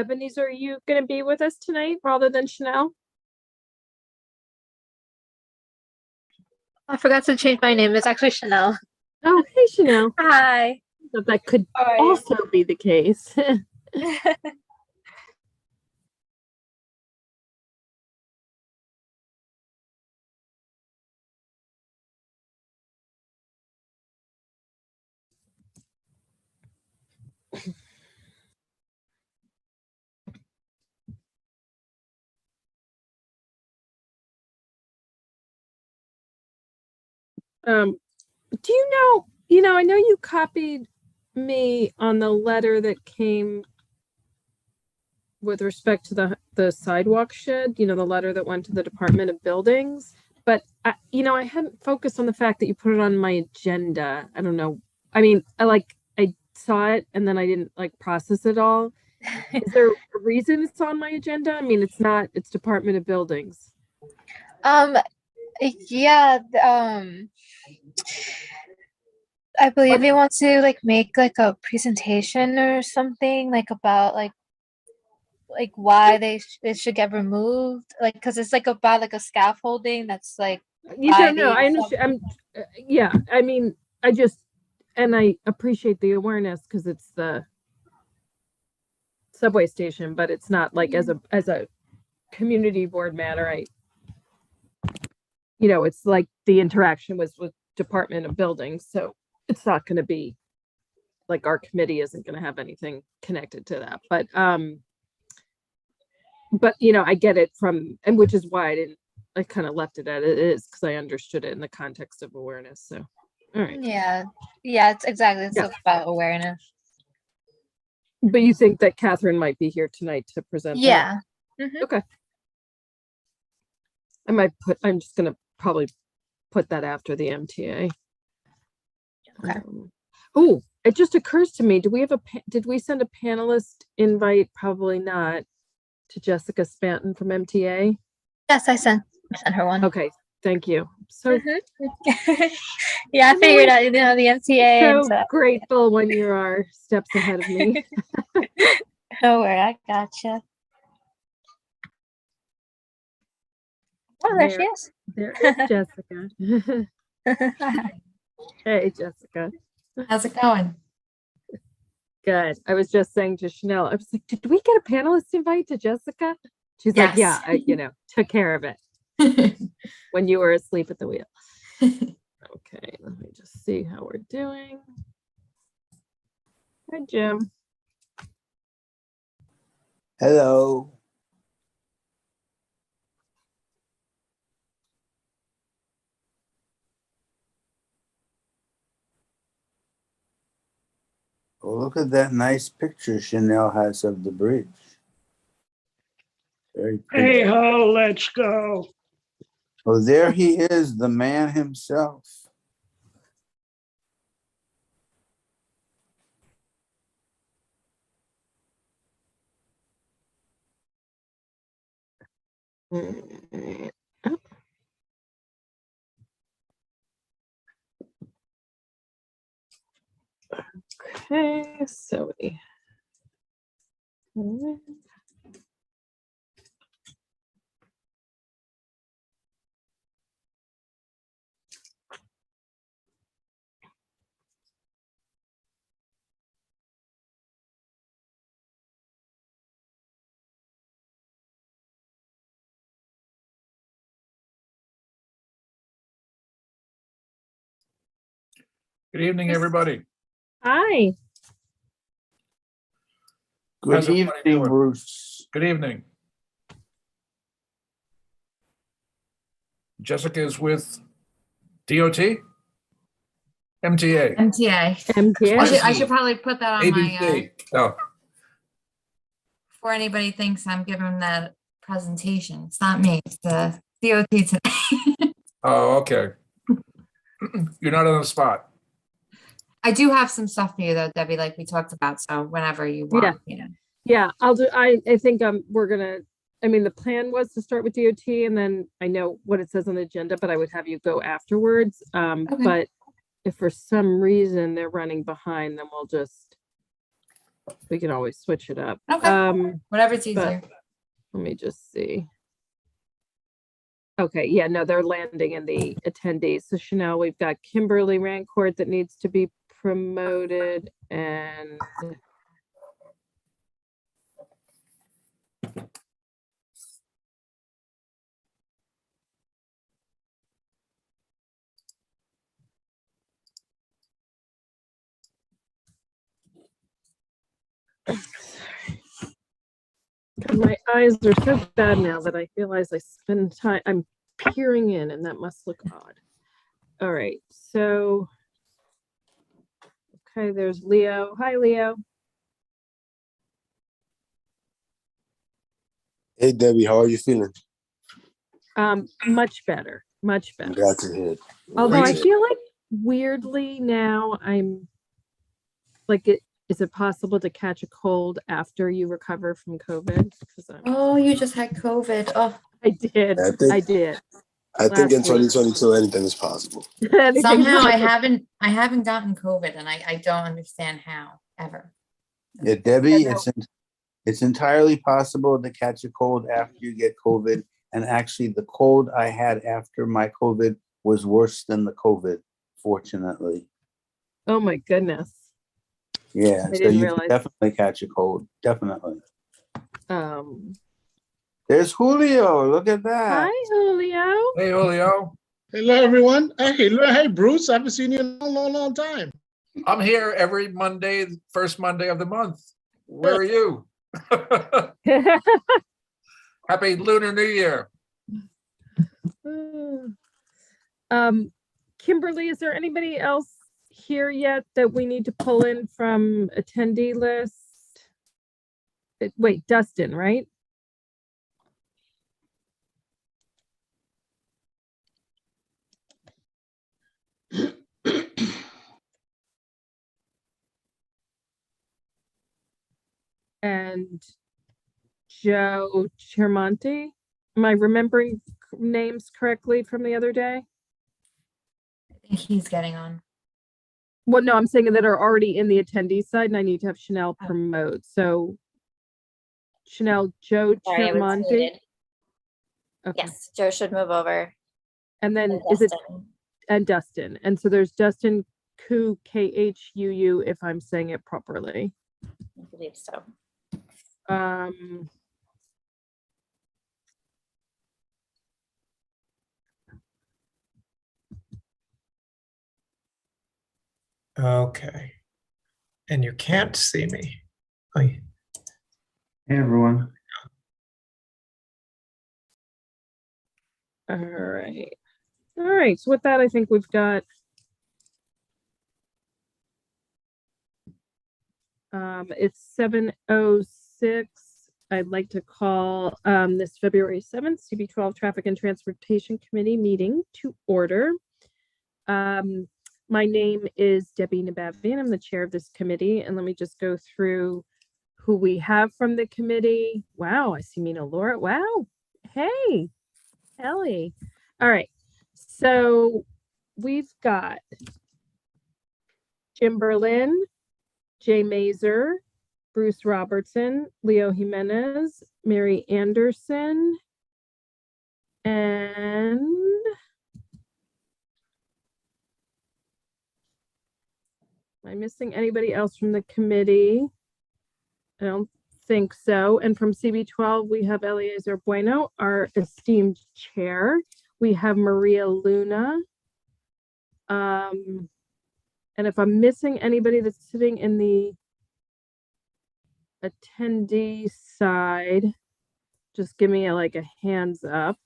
Ebenezer, are you going to be with us tonight rather than Chanel? I forgot to change my name. It's actually Chanel. Oh, hey, Chanel. Hi. So that could How are you? also be the case. Do you know, I know you copied me on the letter that came with respect to the sidewalk shed, you know, the letter that went to the Department of Buildings, but I hadn't focused on the fact that you put it on my agenda. I don't know. I mean, I saw it and then I didn't process it all. Is there a reason it's on my agenda? I mean, it's Department of Buildings. Yeah, I believe they want to make a presentation or something about why they should get removed, because it's about a scaffolding that's You don't know. I understand. Yeah, I mean, I appreciate the awareness because it's the subway station, but it's not as a community board matter. It's like the interaction was with Department of Buildings, so it's not going to be our committee isn't going to have anything connected to that. But I get it and which is why I kind of left it as it is, because I understood it in the context of awareness. So, all right. Yeah, it's exactly. It's about awareness. But you think that Catherine might be here tonight to present? Yeah. Mm-hmm. Okay. I'm just gonna probably put that after the MTA. Okay. Oh, it just occurs to me, did we send a panelist invite? Probably not. To Jessica Spanton from MTA? Yes, I sent her one. Okay, thank you. So yeah, I figured out the MTA. So grateful when you are steps ahead of me. Don't worry, I gotcha. Oh, there she is. There is Jessica. Hey, Jessica. How's it going? Good. I was just saying to Chanel, I was like, did we get a panelist invite to Jessica? She's like, yeah, I, took care of it when you were asleep at the wheel. Okay, let me just see how we're doing. Hi, Jim. Hello. Oh, look at that nice picture Chanel has of the bridge. Very pretty. Hey ho, let's go. Oh, there he is, the man himself. Okay, so Good evening, everybody. Hi. Good How's everybody evening, doing? Bruce. Good evening. Jessica is with DOT? MTA. MTA. I should probably put that on my, ABC. Oh, before anybody thinks I'm giving that presentation. It's not me, it's the DOT today. oh, okay. You're not on the spot. I do have some stuff for you though, Debbie, like we talked about. So whenever you want, Yeah, I'll do. I think we're gonna. I mean, the plan was to start with DOT, and then I know what it says on the agenda, but I would have you go afterwards. Okay. But if for some reason they're running behind, then we'll just. We can always switch it up. Okay. Whatever's easier. Let me just see. Okay, yeah, no, they're landing in the attendees. So Chanel, we've got Kimberly Rancourt that needs to be promoted and my eyes are so bad now that I realize I spend time, I'm peering in and that must look odd. All right, so, okay, there's Leo. Hi, Leo. Hey Debbie, how are you feeling? Much better, much I'm better. glad to hear it. Although I Great. feel like weirdly now I'm like, is it possible to catch a cold after you recover from COVID? Because Oh, you just had COVID. Oh, I did. I think- I did. I think in Last week. 2022 anything is possible. Anything's somehow I possible. haven't gotten COVID, and I don't understand how ever. Yeah, Debbie, Yeah, no. it's entirely possible to catch a cold after you get COVID. And actually, the cold I had after my COVID was worse than the COVID, fortunately. Oh my goodness. Yeah, I so didn't you realize. can definitely catch a cold, definitely. Um, There's Julio, look at that. hi, Julio. Hey, Julio. Hello, everyone. Hey, Bruce. I haven't seen you in a long time. I'm here every Monday, first Monday of the month. Where are you? Happy Lunar New Year. Kimberly, is there anybody else here yet that we need to pull in from attendee list? Wait, Dustin, right? And Joe Chermonti. Am I remembering names correctly from the other day? I think he's getting on. Well, no, I'm saying that are already in the attendee side and I need to have Chanel Oh. promote. So Chanel, Joe Sorry, I was Chermonti. muted. Okay. Yes, Joe should move over. And then And is it Dustin. and Dustin? And so there's Dustin Khuu, if I'm saying it properly. I believe so. Okay. And you can't see me. Oh, Hey, everyone. All right. All right. So with that, I think we've got it's 7:06. I'd like to call this February 7th CB12 Traffic and Transportation Committee meeting to order. My name is Debbie Nabavian. I'm the chair of this committee, and let me just go through who we have from the committee. Wow, I see Mina Laura. Wow. Hey, Ellie. All right. So we've got Jim Berlin, Jay Mazer, Bruce Robertson, Leo Jimenez, Mary Anderson, and am I missing anybody else from the committee? I don't think so. And from CB12, we have Eliezer Bueno, our esteemed chair. We have Maria Luna. And if I'm missing anybody that's sitting in the attendee side, just give me a hands up.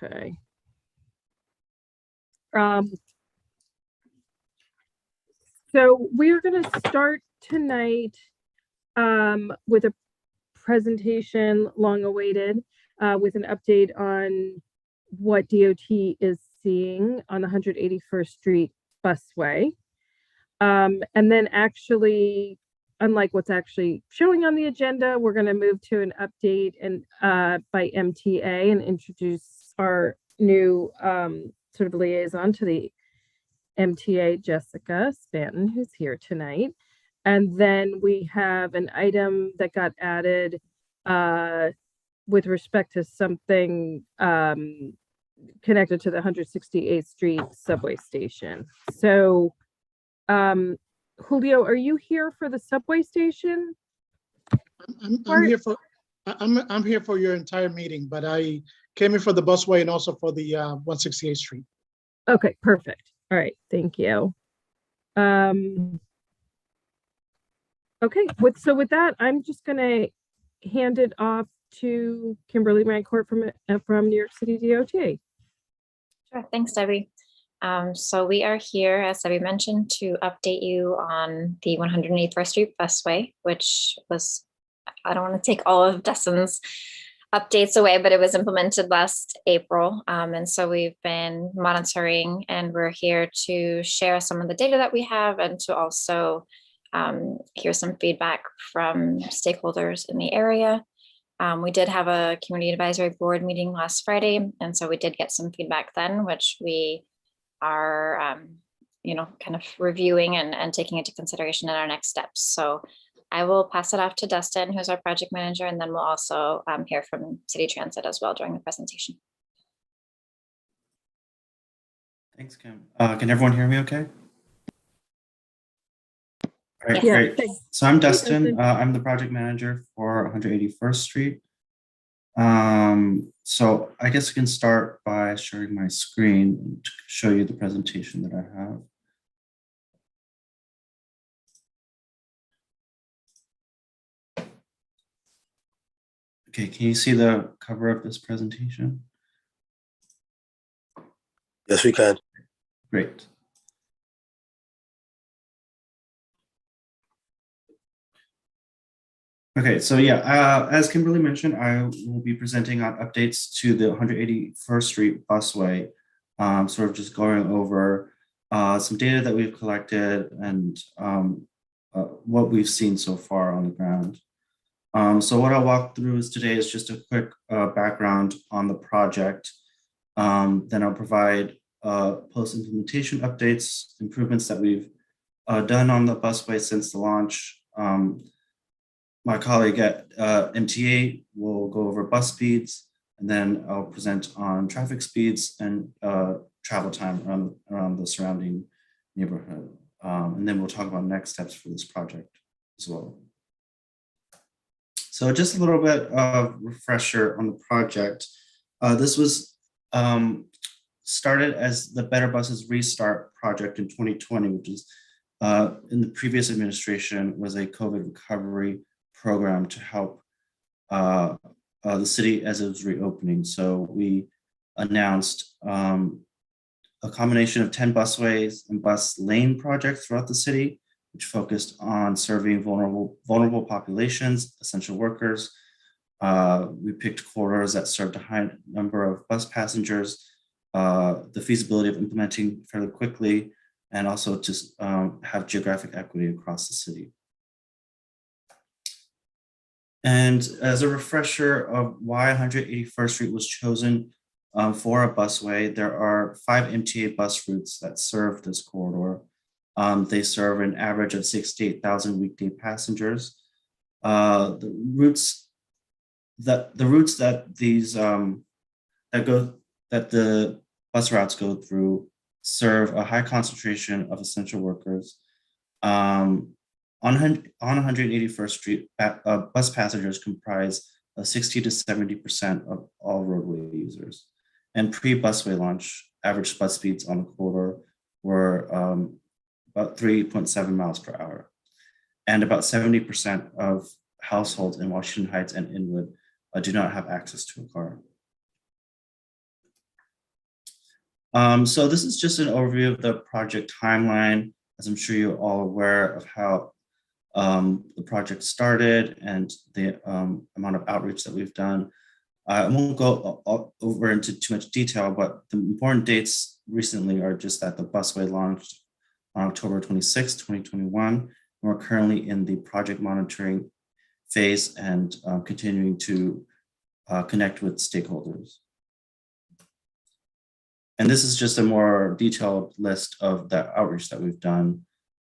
Okay. So we're going to start tonight with a presentation long awaited with an update on what DOT is seeing on the 181st Street Busway. And then actually, unlike what's actually showing on the agenda, we're going to move to an update and by MTA and introduce our new sort of liaison to the MTA Jessica Spanton, who's here tonight. And then we have an item that got added with respect to something connected to the 168th Street subway station. So, Julio, are you here for the subway station? I'm here for, I'm here for your entire meeting, but I came in for the busway and also for the 168th Street. Okay, perfect. All right, thank you. Okay, with that, I'm just gonna hand it off to Kimberly Rancourt from New York City DOT. Sure. Thanks, Debbie. So we are here, as Debbie mentioned, to update you on the 181st Street Busway, which was, I don't want to take all of Dustin's updates away, but it was implemented last April. And so we've been monitoring, and we're here to share some of the data that we have and to also hear some feedback from stakeholders in the area. We did have a community advisory board meeting last Friday, and so we did get some feedback then, which we are, kind of reviewing and taking into consideration in our next steps. So I will pass it off to Dustin, who's our project manager, and then we'll also hear from City Transit as well during the presentation. Thanks, Kim. Can everyone hear me okay? All right, Yeah, great. thanks. So I'm Dustin. Dustin. I'm the project manager for 181st Street. So I guess I can start by sharing my screen and show you the presentation that I have. Okay, can you see the cover of this presentation? Yes, we can. Great. Okay, so yeah, as Kimberly mentioned, I will be presenting on updates to the 181st Street Busway, sort of just going over some data that we've collected and what we've seen so far on the ground. So what I'll walk through today is just a quick background on the project. Then I'll provide post-implementation updates, improvements that we've done on the busway since the launch. My colleague at MTA will go over bus speeds, and then I'll present on traffic speeds and travel time around the surrounding neighborhood. And then we'll talk about next steps for this project as well. So just a little bit of refresher on the project. This was started as the Better Buses Restart project in 2020, which is in the previous administration was a COVID recovery program to help the city as it was reopening. So we announced a combination of 10 busways and bus lane projects throughout the city, which focused on serving vulnerable populations, essential workers. We picked corridors that served a high number of bus passengers, the feasibility of implementing fairly quickly, and also to have geographic equity across the city. And as a refresher of why 181st Street was chosen for a busway, there are 5 MTA bus routes that serve this corridor. They serve an average of 68,000 weekday passengers. The routes that the bus routes go through serve a high concentration of essential workers. On 181st Street, bus passengers comprise 60 to 70% of all roadway users. And pre-busway launch, average bus speeds on the corridor were about 3.7 miles per hour. And about 70% of households in Washington Heights and Inwood do not have access to a car. So this is just an overview of the project timeline, as I'm sure you're all aware of how the project started and the amount of outreach that we've done. I won't go over into too much detail, but the important dates recently are just that the busway launched on October 26, 2021. And we're currently in the project monitoring phase and continuing to connect with stakeholders. And this is just a more detailed list of the outreach that we've done.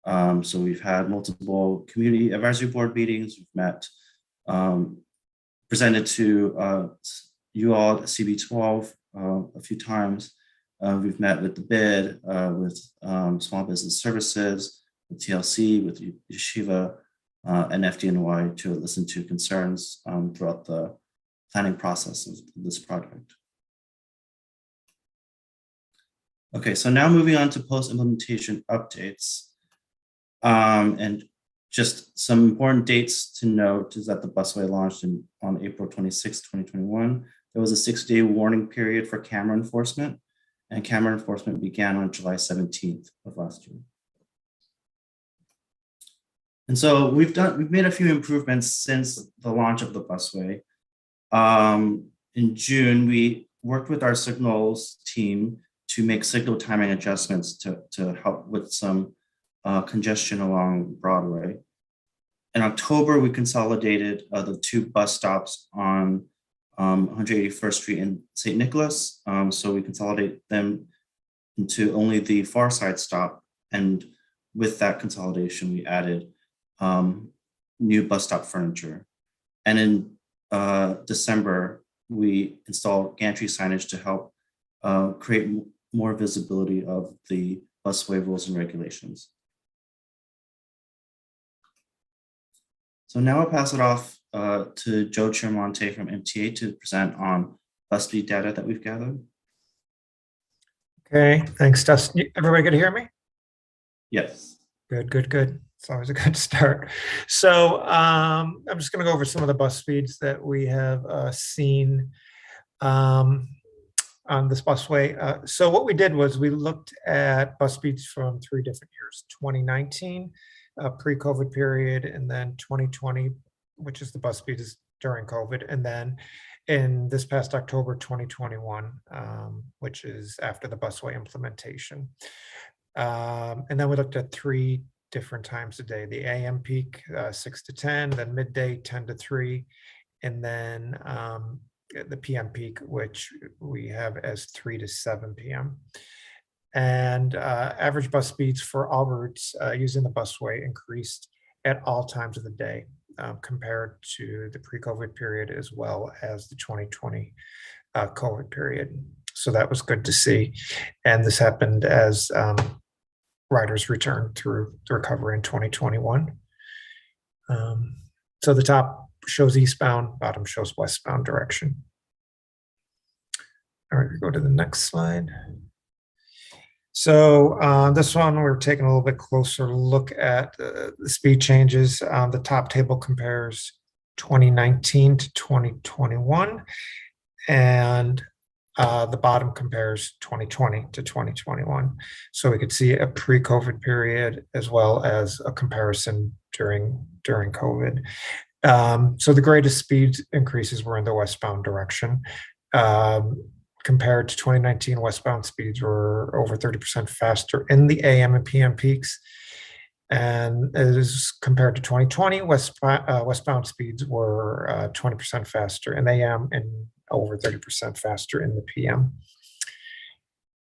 So we've had multiple community advisory board meetings. We've met, presented to you all at CB12 a few times. We've met with the BID, with Small Business Services, with TLC, with Yeshiva, and FDNY to listen to concerns throughout the planning process of this project. Okay, so now moving on to post-implementation updates. And just some important dates to note is that the Busway launched on April 26, 2021. There was a 6-day warning period for camera enforcement, and camera enforcement began on July 17th of last year. And so we've made a few improvements since the launch of the Busway. In June, we worked with our signals team to make signal timing adjustments to help with some congestion along Broadway. In October, we consolidated the 2 bus stops on 181st Street and St. Nicholas. So we consolidate them into only the far side stop. And with that consolidation, we added new bus stop furniture. And in December, we installed gantry signage to help create more visibility of the busway rules and regulations. So now I'll pass it off to Joe Chiamonte from MTA to present on bus speed data that we've gathered. Okay, thanks, Dustin. Everybody can hear me? Yes. Good, good, good. It's always a good start. So I'm just going to go over some of the bus speeds that we have seen on this busway. So what we did was we looked at bus speeds from 3 different years: 2019, pre-COVID period, and then 2020, which is the bus speeds during COVID, and then in this past October 2021, which is after the busway implementation. And then we looked at 3 different times a day: the AM peak 6 to 10, then midday 10 to 3, and then the PM peak, which we have as 3 to 7 p.m. And average bus speeds for all routes using the busway increased at all times of the day compared to the pre-COVID period as well as the 2020 COVID period. So that was good to see. And this happened as riders returned through the recovery in 2021. So the top shows eastbound, bottom shows westbound direction. All right, we go to the next slide. So this one, we're taking a little bit closer look at the speed changes. The top table compares 2019 to 2021, and the bottom compares 2020 to 2021. So we could see a pre-COVID period as well as a comparison during COVID. So the greatest speed increases were in the westbound direction. Compared to 2019, westbound speeds were over 30% faster in the AM and PM peaks. And as compared to 2020, westbound speeds were 20% faster in AM and over 30% faster in the PM.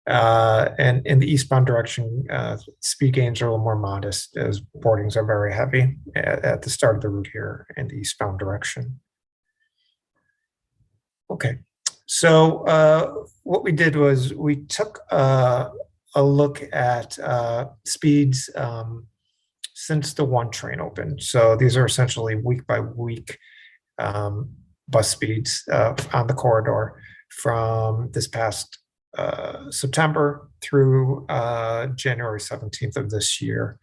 And in the eastbound direction, speed gains are a little more modest as boardings are very heavy at the start of the route here in the eastbound direction. Okay. So what we did was we took a look at speeds since the 1 train opened. So these are essentially week by week bus speeds on the corridor from this past September through January 17th of this year.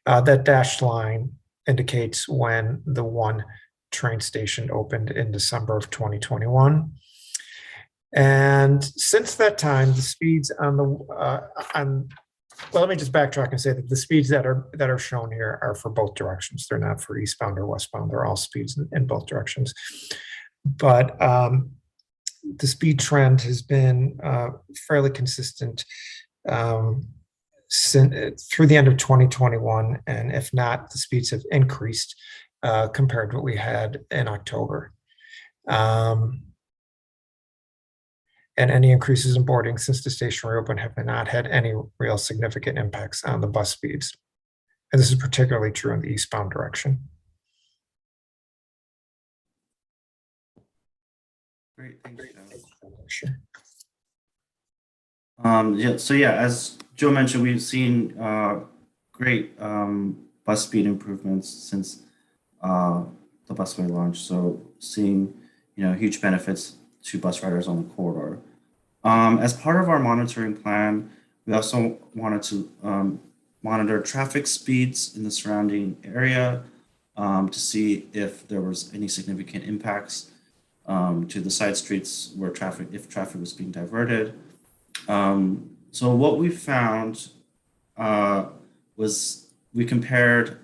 That dashed line indicates when the 1 train station opened in December of 2021. And since that time, the speeds on the well, let me just backtrack and say that the speeds that are shown here are for both directions. They're not for eastbound or westbound. They're all speeds in both directions. But the speed trend has been fairly consistent since, through the end of 2021, and if not, the speeds have increased compared to what we had in October. and any increases in boarding since the station reopened have not had any real significant impacts on the bus speeds. And this is particularly true in the eastbound direction. Great, thanks, Joe. Sure. Yeah, so yeah, as Joe mentioned, we've seen great bus speed improvements since the busway launch. So seeing, huge benefits to bus riders on the corridor. As part of our monitoring plan, we also wanted to monitor traffic speeds in the surrounding area to see if there was any significant impacts to the side streets where if traffic was being diverted. So what we found was we compared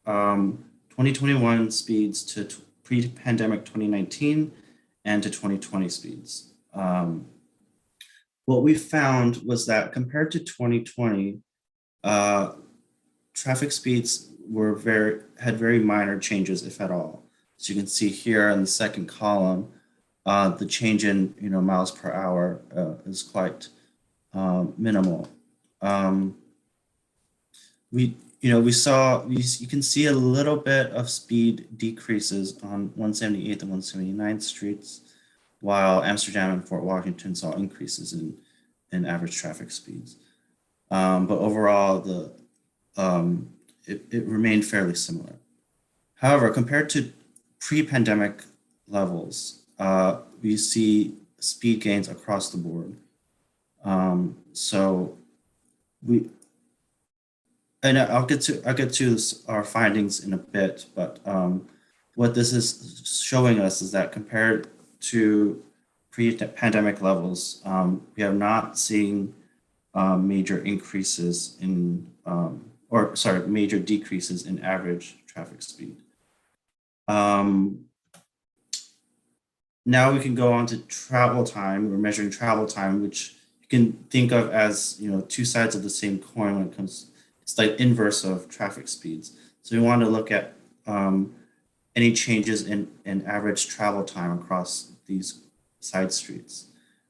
2021 speeds to pre-pandemic 2019 and to 2020 speeds. What we found was that compared to 2020, traffic speeds had very minor changes, if at all. So you can see here in the second column, the change in miles per hour is quite minimal. You can see a little bit of speed decreases on 178th and 179th streets, while Amsterdam and Fort Washington saw increases in average traffic speeds. But overall, it remained fairly similar. However, compared to pre-pandemic levels, we see speed gains across the board. I'll get to our findings in a bit, but what this is showing us is that compared to pre-pandemic levels, we have not seen major increases in, major decreases in average traffic speed. Now we can go on to travel time. We're measuring travel time, which you can think of as two sides of the same coin when it comes. It's like inverse of traffic speeds. So we want to look at any changes in average travel time across these side streets.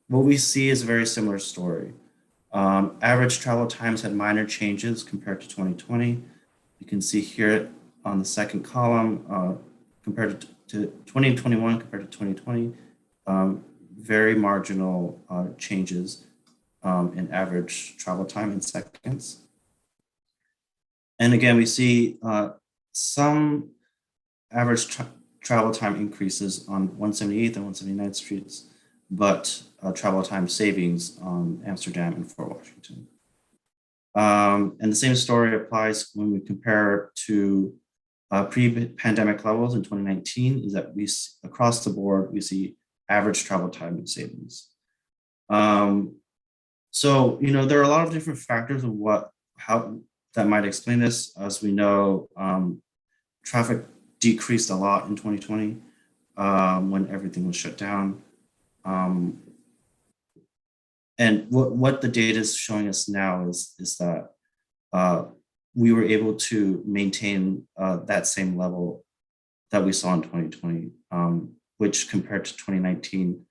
What we see is a very similar story. Average travel times had minor changes compared to 2020. You can see here on the second column, compared to 2021 compared to 2020, very marginal changes in average travel time in seconds. And again, we see some average travel time increases on 178th and 179th streets, but travel time savings on Amsterdam and Fort Washington. And the same story applies when we compare to pre-pandemic levels in 2019, is that across the board, we see average travel time savings. So, there are a lot of different factors of how that might explain this. As we know, traffic decreased a lot in 2020 when everything was shut down. And what the data is showing us now is that we were able to maintain that same level that we saw in 2020, which compared to 2019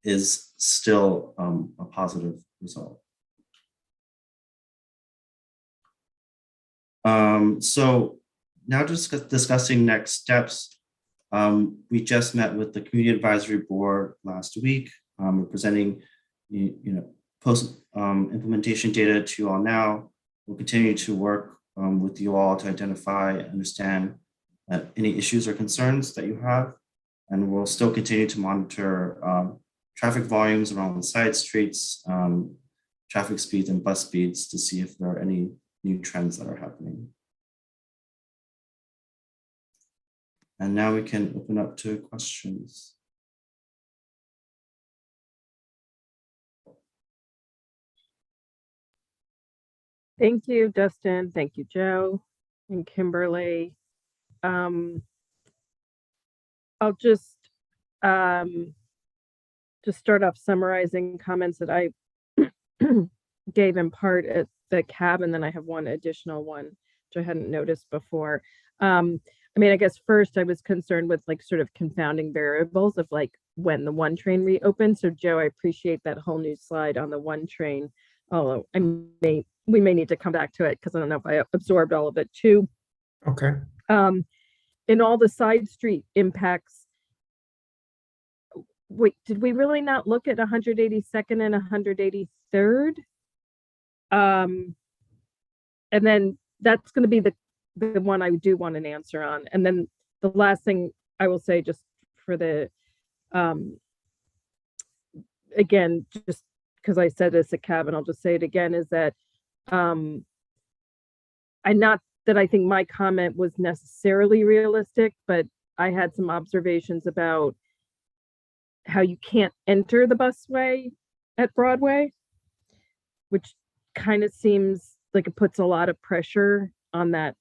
is still a positive result. So now just discussing next steps. We just met with the Community Advisory Board last week. We're presenting, post implementation data to you all now. We'll continue to work with you all to identify and understand any issues or concerns that you have. And we'll still continue to monitor traffic volumes around the side streets, traffic speeds and bus speeds to see if there are any new trends that are happening. And now we can open up to questions. Thank you, Dustin. Thank you, Joe and Kimberly. I'll just start off summarizing comments that I gave in part at the cab, and then I have one additional one, which I hadn't noticed before. I guess first I was concerned with sort of confounding variables of when the one train reopened. So Joe, I appreciate that whole new slide on the one train. Although we may need to come back to it because I don't know if I absorbed all of it too. Okay. In all the side street impacts, wait, did we really not look at 182nd and 183rd? And then that's going to be the one I do want an answer on. And then the last thing I will say, just for the, again, just because I said this at Cabin, I'll just say it again, is that not that I think my comment was necessarily realistic, but I had some observations about how you can't enter the busway at Broadway, which kind of seems like it puts a lot of pressure on that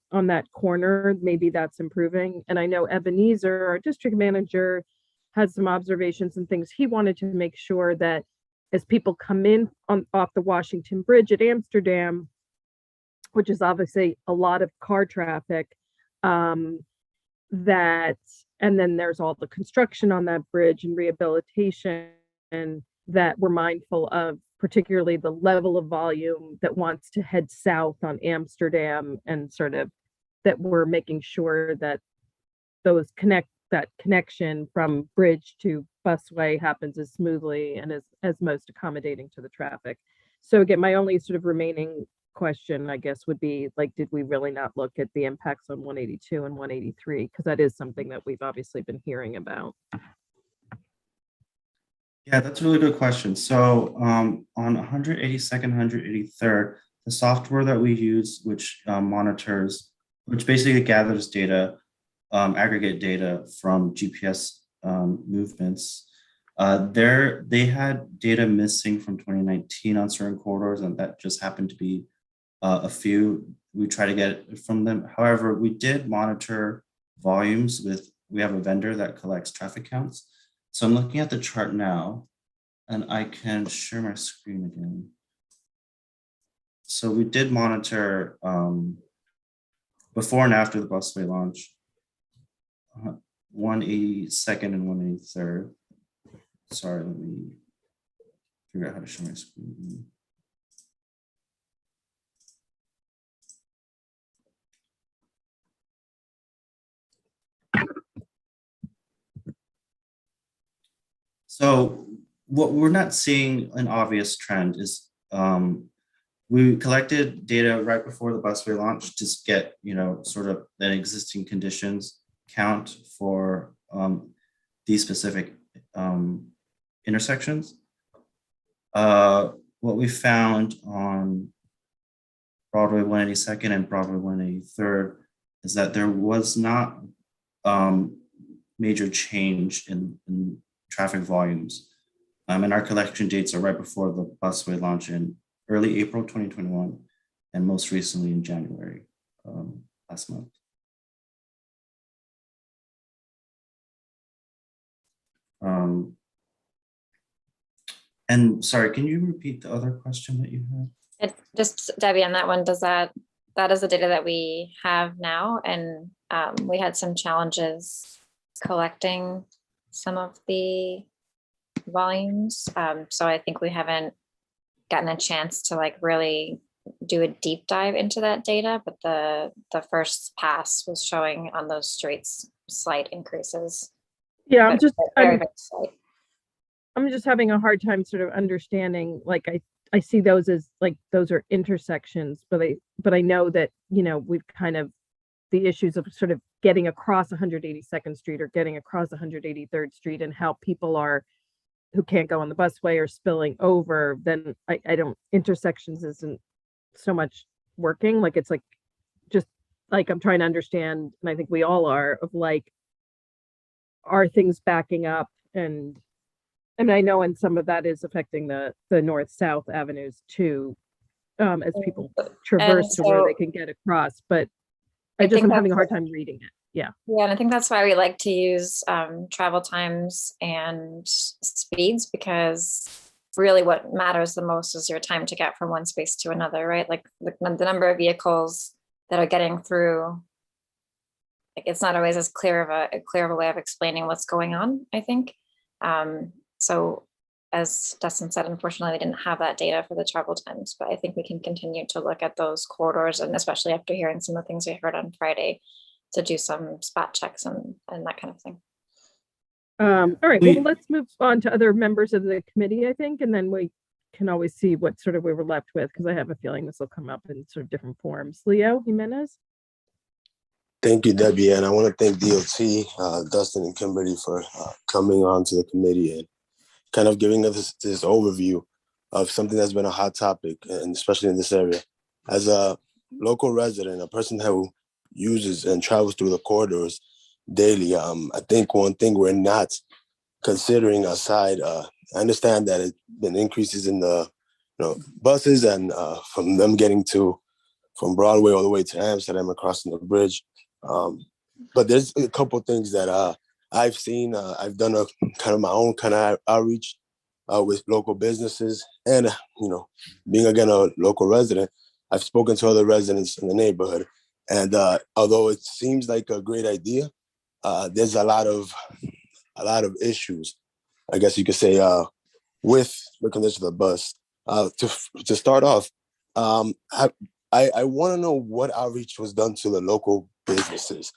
corner. Maybe that's improving. And I know Ebenezer, our district manager, had some observations and things he wanted to make sure that as people come in off the Washington Bridge at Amsterdam, which is obviously a lot of car traffic, that, and then there's all the construction on that bridge and rehabilitation, and that we're mindful of particularly the level of volume that wants to head south on Amsterdam, and sort of that we're making sure that that connection from bridge to busway happens as smoothly and as most accommodating to the traffic. So again, my only sort of remaining question, I guess, would be like, did we really not look at the impacts on 182 and 183? Because that is something that we've obviously been hearing about. Yeah, that's a really good question. So on 182nd, 183rd, the software that we use, which monitors, which basically gathers data, aggregate data from GPS movements, they had data missing from 2019 on certain corridors, and that just happened to be a few. We try to get it from them. However, we did monitor volumes we have a vendor that collects traffic counts. So I'm looking at the chart now, and I can share my screen again. So we did monitor before and after the busway launch, 182nd and 183rd. Sorry, let me figure out how to share my screen. So what we're not seeing an obvious trend is we collected data right before the busway launch to get, sort of an existing conditions count for these specific intersections. What we found on Broadway 182nd and Broadway 183rd is that there was not major change in traffic volumes. And our collection dates are right before the busway launch in early April 2021, and most recently in January last month. And sorry, can you repeat the other question that you had? Just Debbie, on that one, that is the data that we have now, and we had some challenges collecting some of the volumes. So I think we haven't gotten a chance to like really do a deep dive into that data, but the first pass was showing on those streets slight increases. Yeah, I'm I'm just having a hard time sort of understanding, like I see those as like those are intersections, but I know that, we've kind of the issues of sort of getting across 182nd Street or getting across 183rd Street and how people who can't go on the busway or spilling over, then I don't, intersections isn't so much working. Like, it's like, just like, I'm trying to understand, and I think we all are, of like, are things backing up? And I know, and some of that is affecting the north-south avenues too, as people traverse to where they can get across, but I'm having a hard time reading it. Yeah. Yeah, and I think that's why we like to use travel times and speeds, because really what matters the most is your time to get from one space to another, right? Like the number of vehicles that are getting through, like it's not always as clear of a way of explaining what's going on, I think. So as Dustin said, unfortunately, we didn't have that data for the travel times, but I think we can continue to look at those corridors, and especially after hearing some of the things we heard on Friday, to do some spot checks and that kind of thing. All right, well, let's move on to other members of the committee, I think, and then we can always see what sort of we were left with, because I have a feeling this will come up in sort of different forms. Leo Jimenez? Thank you, Debbie. And I want to thank DOT, Dustin and Kimberly for coming on to the committee and kind of giving us this overview of something that's been a hot topic, and especially in this area. As a local resident, a person who uses and travels through the corridors daily, I think one thing we're not considering aside, I understand that it's been increases in the buses and from them getting from Broadway all the way to Amsterdam and crossing the bridge. But there's a couple of things that I've seen. I've done a kind of my own kind of outreach with local businesses, and being again a local resident, I've spoken to other residents in the neighborhood. And although it seems like a great idea, there's a lot of issues, I guess you could say, with the condition of the bus. To start off, I want to know what outreach was done to the local businesses.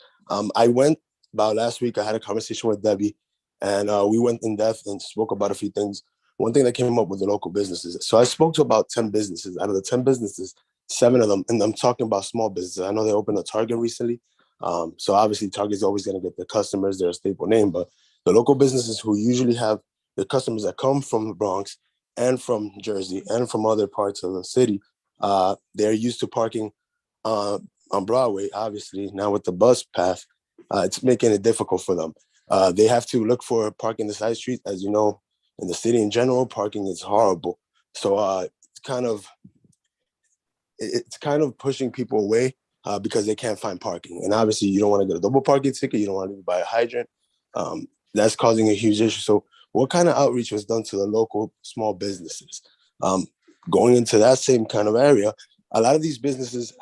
I went about last week. I had a conversation with Debbie, and we went in depth and spoke about a few things. One thing that came up with the local businesses. So I spoke to about 10 businesses. Out of the 10 businesses, 7 of them, and I'm talking about small businesses. I know they opened a Target recently. So obviously Target's always going to get the customers, they're a staple name, but the local businesses who usually have the customers that come from the Bronx and from Jersey and from other parts of the city, they're used to parking on Broadway. Obviously, now with the bus path, it's making it difficult for them. They have to look for parking in the side street. As you know, in the city in general, parking is horrible. So it's kind of pushing people away because they can't find parking. And obviously, you don't want to get a double parking ticket. You don't want to buy a hydrant. That's causing a huge issue. So what kind of outreach was done to the local small businesses? Going into that same kind of area, a lot of these businesses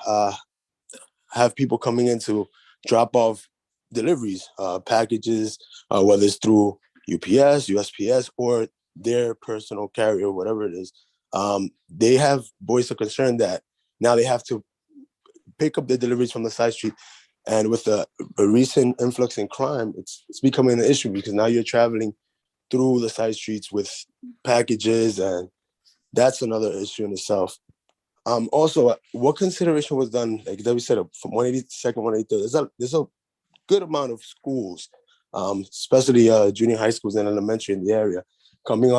have people coming in to drop off deliveries, packages, whether it's through UPS, USPS, or their personal carrier, whatever it is. They have voiced a concern that now they have to pick up the deliveries from the side street. And with a recent influx in crime, it's becoming an issue because now you're traveling through the side streets with packages, and that's another issue in itself. Also, what consideration was done, like we said, from 182nd, 183rd, there's a good amount of schools, especially junior high schools and elementary in the area, coming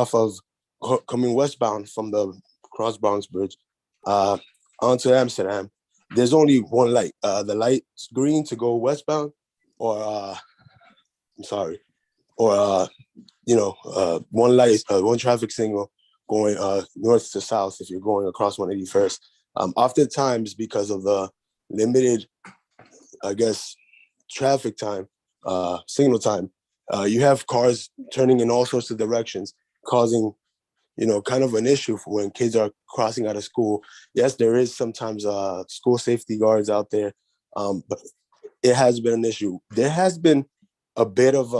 westbound from the Cross Bronx Bridge onto Amsterdam. There's only one light. The light's green to go westbound, or one light, one traffic signal going north to south if you're going across 181st. Oftentimes, because of the limited, I guess, traffic time, signal time, you have cars turning in all sorts of directions, causing kind of an issue for when kids are crossing out of school. Yes, there is sometimes school safety guards out there, but it has been an issue. There has been a bit of,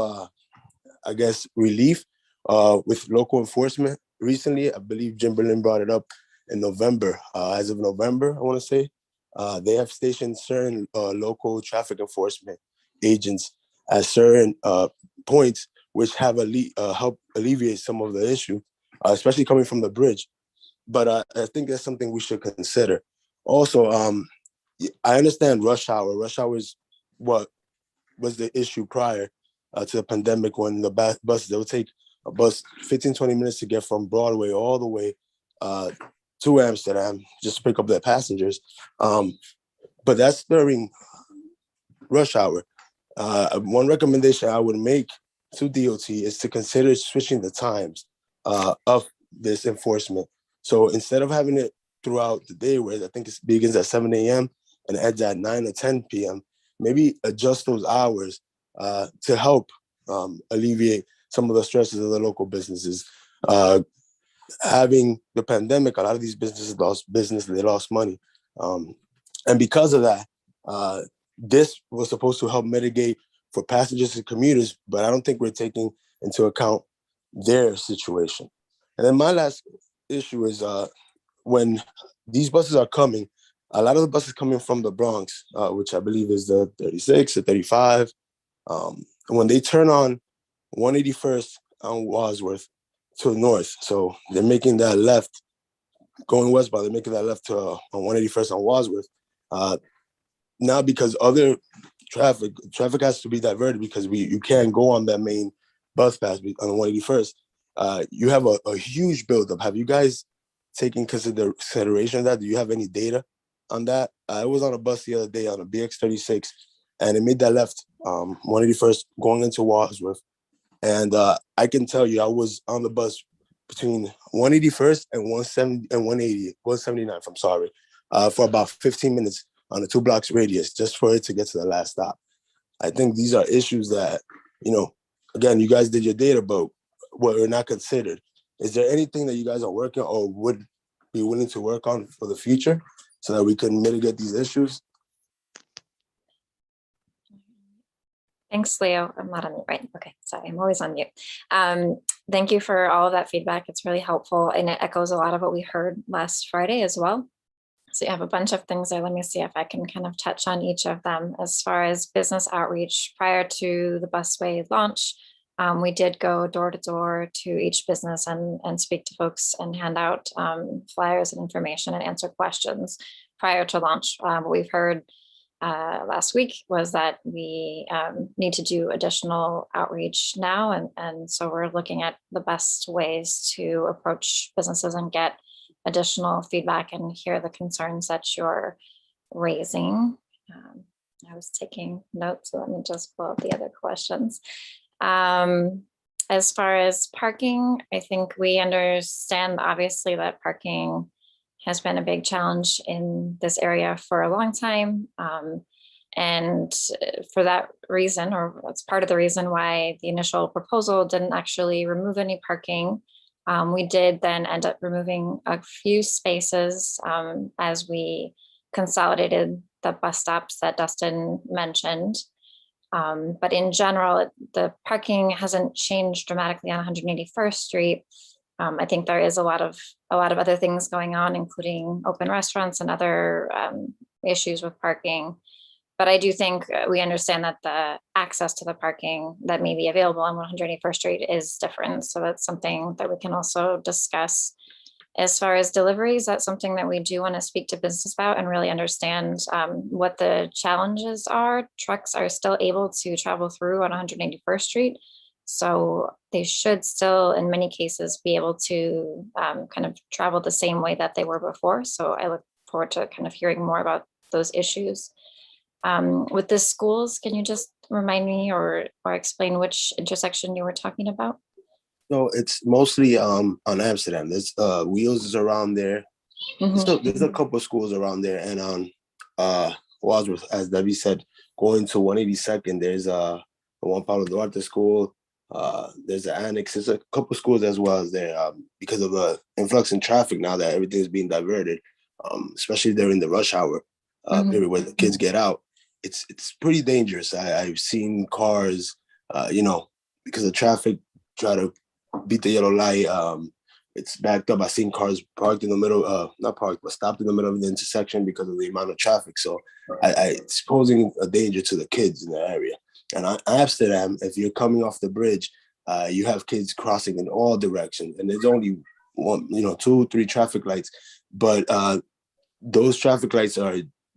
I guess, relief with local enforcement recently. I believe Jim Berlin brought it up in November. As of November, I want to say, they have stationed certain local traffic enforcement agents at certain points, which have helped alleviate some of the issue, especially coming from the bridge. But I think that's something we should consider. Also, I understand rush hour. Rush hour is what was the issue prior to the pandemic, when the buses, they would take a bus 15, 20 minutes to get from Broadway all the way to Amsterdam just to pick up their passengers. But that's during rush hour. One recommendation I would make to DOT is to consider switching the times of this enforcement. So instead of having it throughout the day, where I think it begins at 7 a.m. and ends at 9 or 10 p.m., maybe adjust those hours to help alleviate some of the stresses of the local businesses. Having the pandemic, a lot of these businesses lost business, they lost money. And because of that, this was supposed to help mitigate for passengers and commuters, but I don't think we're taking into account their situation. And then my last issue is when these buses are coming, a lot of the buses coming from the Bronx, which I believe is the 36, the 35, when they turn on 181st on Wadsworth to the north, so they're making that left, going westbound, they're making that left to on 181st on Wadsworth. Now, because other traffic has to be diverted because you can't go on that main bus pass on the 181st. You have a huge buildup. Have you guys taken consideration of that? Do you have any data on that? I was on a bus the other day on a BX36, and it made that left 181st going into Wadsworth. And I can tell you, I was on the bus between 181st and 170 and 179th, I'm sorry, for about 15 minutes on a 2 blocks radius just for it to get to the last stop. I think these are issues that, again, you guys did your data, but were not considered. Is there anything that you guys are working or would be willing to work on for the future so that we can mitigate these issues? Thanks, Leo. I'm not on mute, right? Okay, sorry, I'm always on mute. Thank you for all of that feedback. It's really helpful, and it echoes a lot of what we heard last Friday as well. So you have a bunch of things there. Let me see if I can kind of touch on each of them. As far as business outreach, prior to the Busway launch, we did go door to door to each business and speak to folks and hand out flyers and information and answer questions prior to launch. What we've heard last week was that we need to do additional outreach now. And so we're looking at the best ways to approach businesses and get additional feedback and hear the concerns that you're raising. I was taking notes, so let me just pull up the other questions. As far as parking, I think we understand obviously that parking has been a big challenge in this area for a long time. And for that reason, or that's part of the reason why the initial proposal didn't actually remove any parking. We did then end up removing a few spaces as we consolidated the bus stops that Dustin mentioned. But in general, the parking hasn't changed dramatically on 181st Street. I think there is a lot of other things going on, including open restaurants and other issues with parking. But I do think we understand that the access to the parking that may be available on 181st Street is different. So that's something that we can also discuss. As far as deliveries, that's something that we do want to speak to business about and really understand what the challenges are. Trucks are still able to travel through on 181st Street. So they should still, in many cases, be able to kind of travel the same way that they were before. So I look forward to kind of hearing more about those issues. With the schools, can you just remind me or explain which intersection you were talking about? So it's mostly on Amsterdam. There's Wheels is around there. So there's a couple of schools around there, and on Wadsworth, as Debbie said, going to 182nd, there's the Juan Pablo Duarte School. There's an annex. There's a couple of schools as well as there because of the influx in traffic now that everything is being diverted, especially during the rush hour period where the kids get out. It's pretty dangerous. I've seen cars, because of traffic, try to beat the yellow light. It's backed up. I've seen cars parked in the middle, not parked, but stopped in the middle of the intersection because of the amount of traffic. So it's posing a danger to the kids in the area. And on Amsterdam, if you're coming off the bridge, you have kids crossing in all directions. And there's only one, 2, 3 traffic lights. But those traffic lights are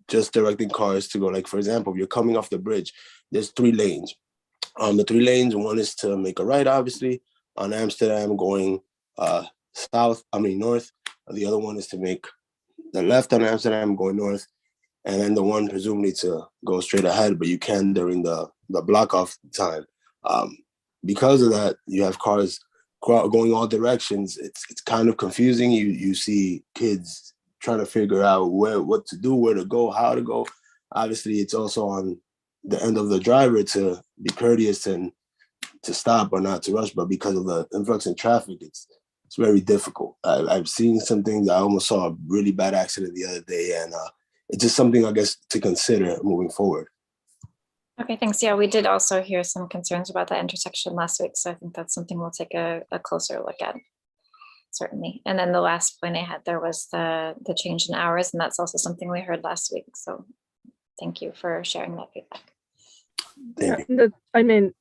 just directing cars to go. Like, for example, if you're coming off the bridge, there's 3 lanes. The 3 lanes, one is to make a right, obviously, on Amsterdam going north. The other one is to make the left on Amsterdam going north. And then the one presumably to go straight ahead, but you can during the block off time. Because of that, you have cars going all directions. It's kind of confusing. You see kids trying to figure out what to do, where to go, how to go. Obviously, it's also on the end of the driver to be courteous and to stop or not to rush. But because of the influx in traffic, it's very difficult. I've seen some things. I almost saw a really bad accident the other day, and it's just something, I guess, to consider moving forward. Okay, thanks. Yeah, we did also hear some concerns about that intersection last week, so I think that's something we'll take a closer look at. Certainly. And then the last point I had there was the change in hours, and that's also something we heard last week. So thank you for sharing that feedback. Thank you. I mean,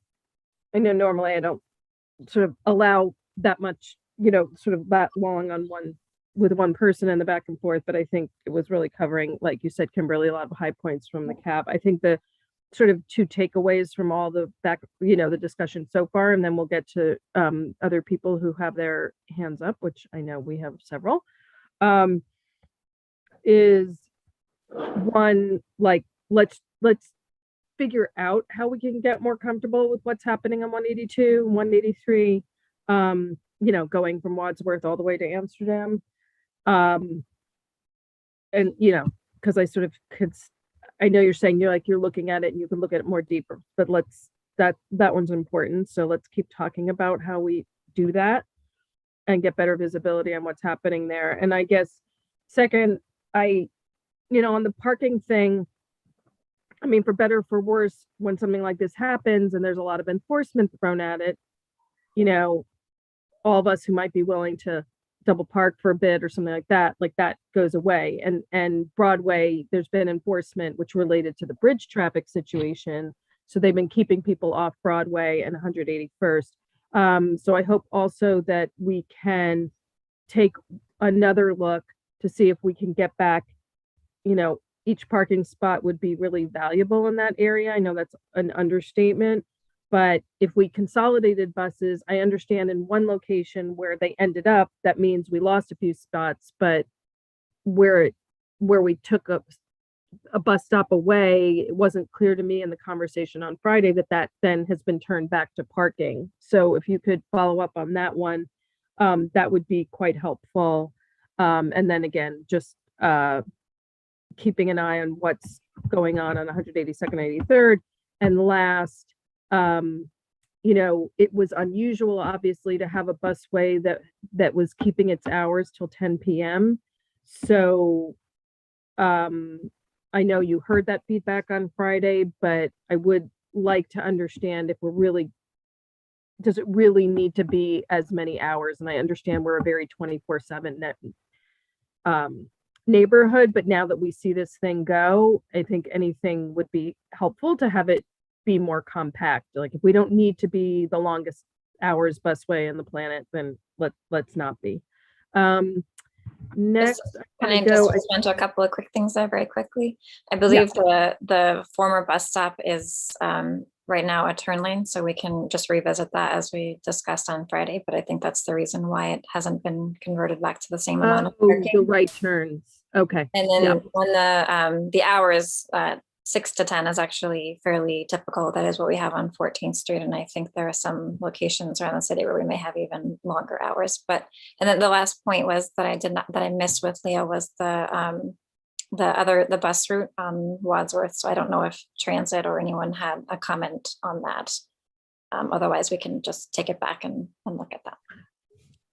I know normally I don't sort of allow that much, sort of that long on with one person in the back and forth, but I think it was really covering, like you said, Kimberly, a lot of high points from the cab. I think the sort of two takeaways from all the the discussion so far, and then we'll get to other people who have their hands up, which I know we have several, is one, like, let's figure out how we can get more comfortable with what's happening on 182, 183, going from Wadsworth all the way to Amsterdam. And, because I sort of could, I know you're saying you're looking at it and you can look at it more deeper, but that one's important. So let's keep talking about how we do that and get better visibility on what's happening there. And I guess second, on the parking thing, I mean, for better or for worse, when something like this happens and there's a lot of enforcement thrown at it, all of us who might be willing to double park for a bit or something like that goes away. And Broadway, there's been enforcement which related to the bridge traffic situation. So they've been keeping people off Broadway and 181st. So I hope also that we can take another look to see if we can get back, each parking spot would be really valuable in that area. I know that's an understatement, but if we consolidated buses, I understand in one location where they ended up, that means we lost a few spots, but where we took a bus stop away, it wasn't clear to me in the conversation on Friday that then has been turned back to parking. So if you could follow up on that one, that would be quite helpful. And then again, just keeping an eye on what's going on 182nd, 83rd. And last, it was unusual, obviously, to have a busway that was keeping its hours till 10 p.m. So I know you heard that feedback on Friday, but I would like to understand if does it really need to be as many hours? And I understand we're a very 24/7 neighborhood, but now that we see this thing go, I think anything would be helpful to have it be more compact. Like, if we don't need to be the longest hours busway in the planet, then let's not be. Next, can I just respond to a couple of quick things there very quickly? I believe the former bus stop is right now a turn lane, so we can just revisit that as we discussed on Friday, but I think that's the reason why it hasn't been converted back to the same amount of parking. The right turns. Okay. And then when the hours 6 to 10 is actually fairly typical. That is what we have on 14th Street. And I think there are some locations around the city where we may have even longer hours. And then the last point was that I missed with Leo was the bus route on Wadsworth. So I don't know if transit or anyone had a comment on that. Otherwise we can just take it back and look at that.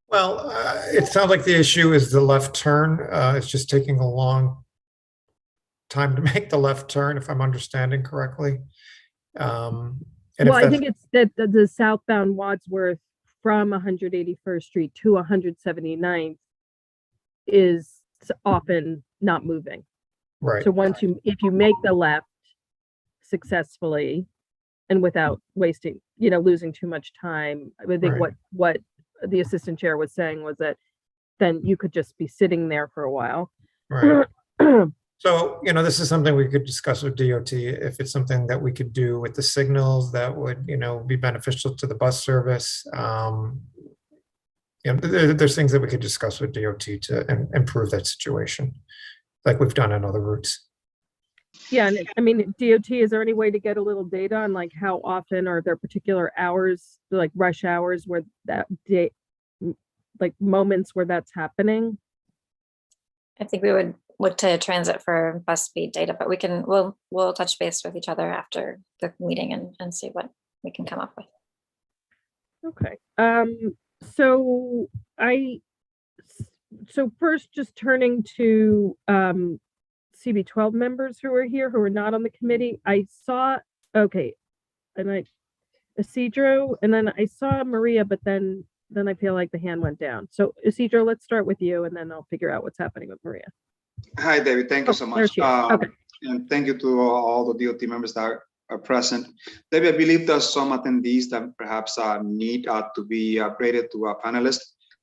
Well, it sounds like the issue is the left turn. It's just taking a long time to make the left turn, if I'm understanding correctly. I think it's that the southbound Wadsworth from 181st Street to 179th is often not moving. Right. So if you make the left successfully and without wasting, losing too much time, I think what the assistant chair was saying was that then you could just be sitting there for a while. Right. So, this is something we could discuss with DOT if it's something that we could do with the signals that would, be beneficial to the bus service. There's things that we could discuss with DOT to improve that situation, like we've done on other routes. Yeah, and I mean, DOT, is there any way to get a little data on like how often, or are there particular hours, like rush hours, where that day, like moments where that's happening? I think we would look to transit for bus speed data, but we'll touch base with each other after the meeting and see what we can come up with. Okay. So first, just turning to CB12 members who are here, who are not on the committee. I saw Okay, and Isidro, and then I saw Maria, but then I feel like the hand went down. So Isidro, let's start with you, and then I'll figure out what's happening with Maria. Hi, David. Thank you so There much. she is. Okay. And thank you to all the DOT members that are present. David, I believe there's some attendees that perhaps need to be upgraded to a panelist,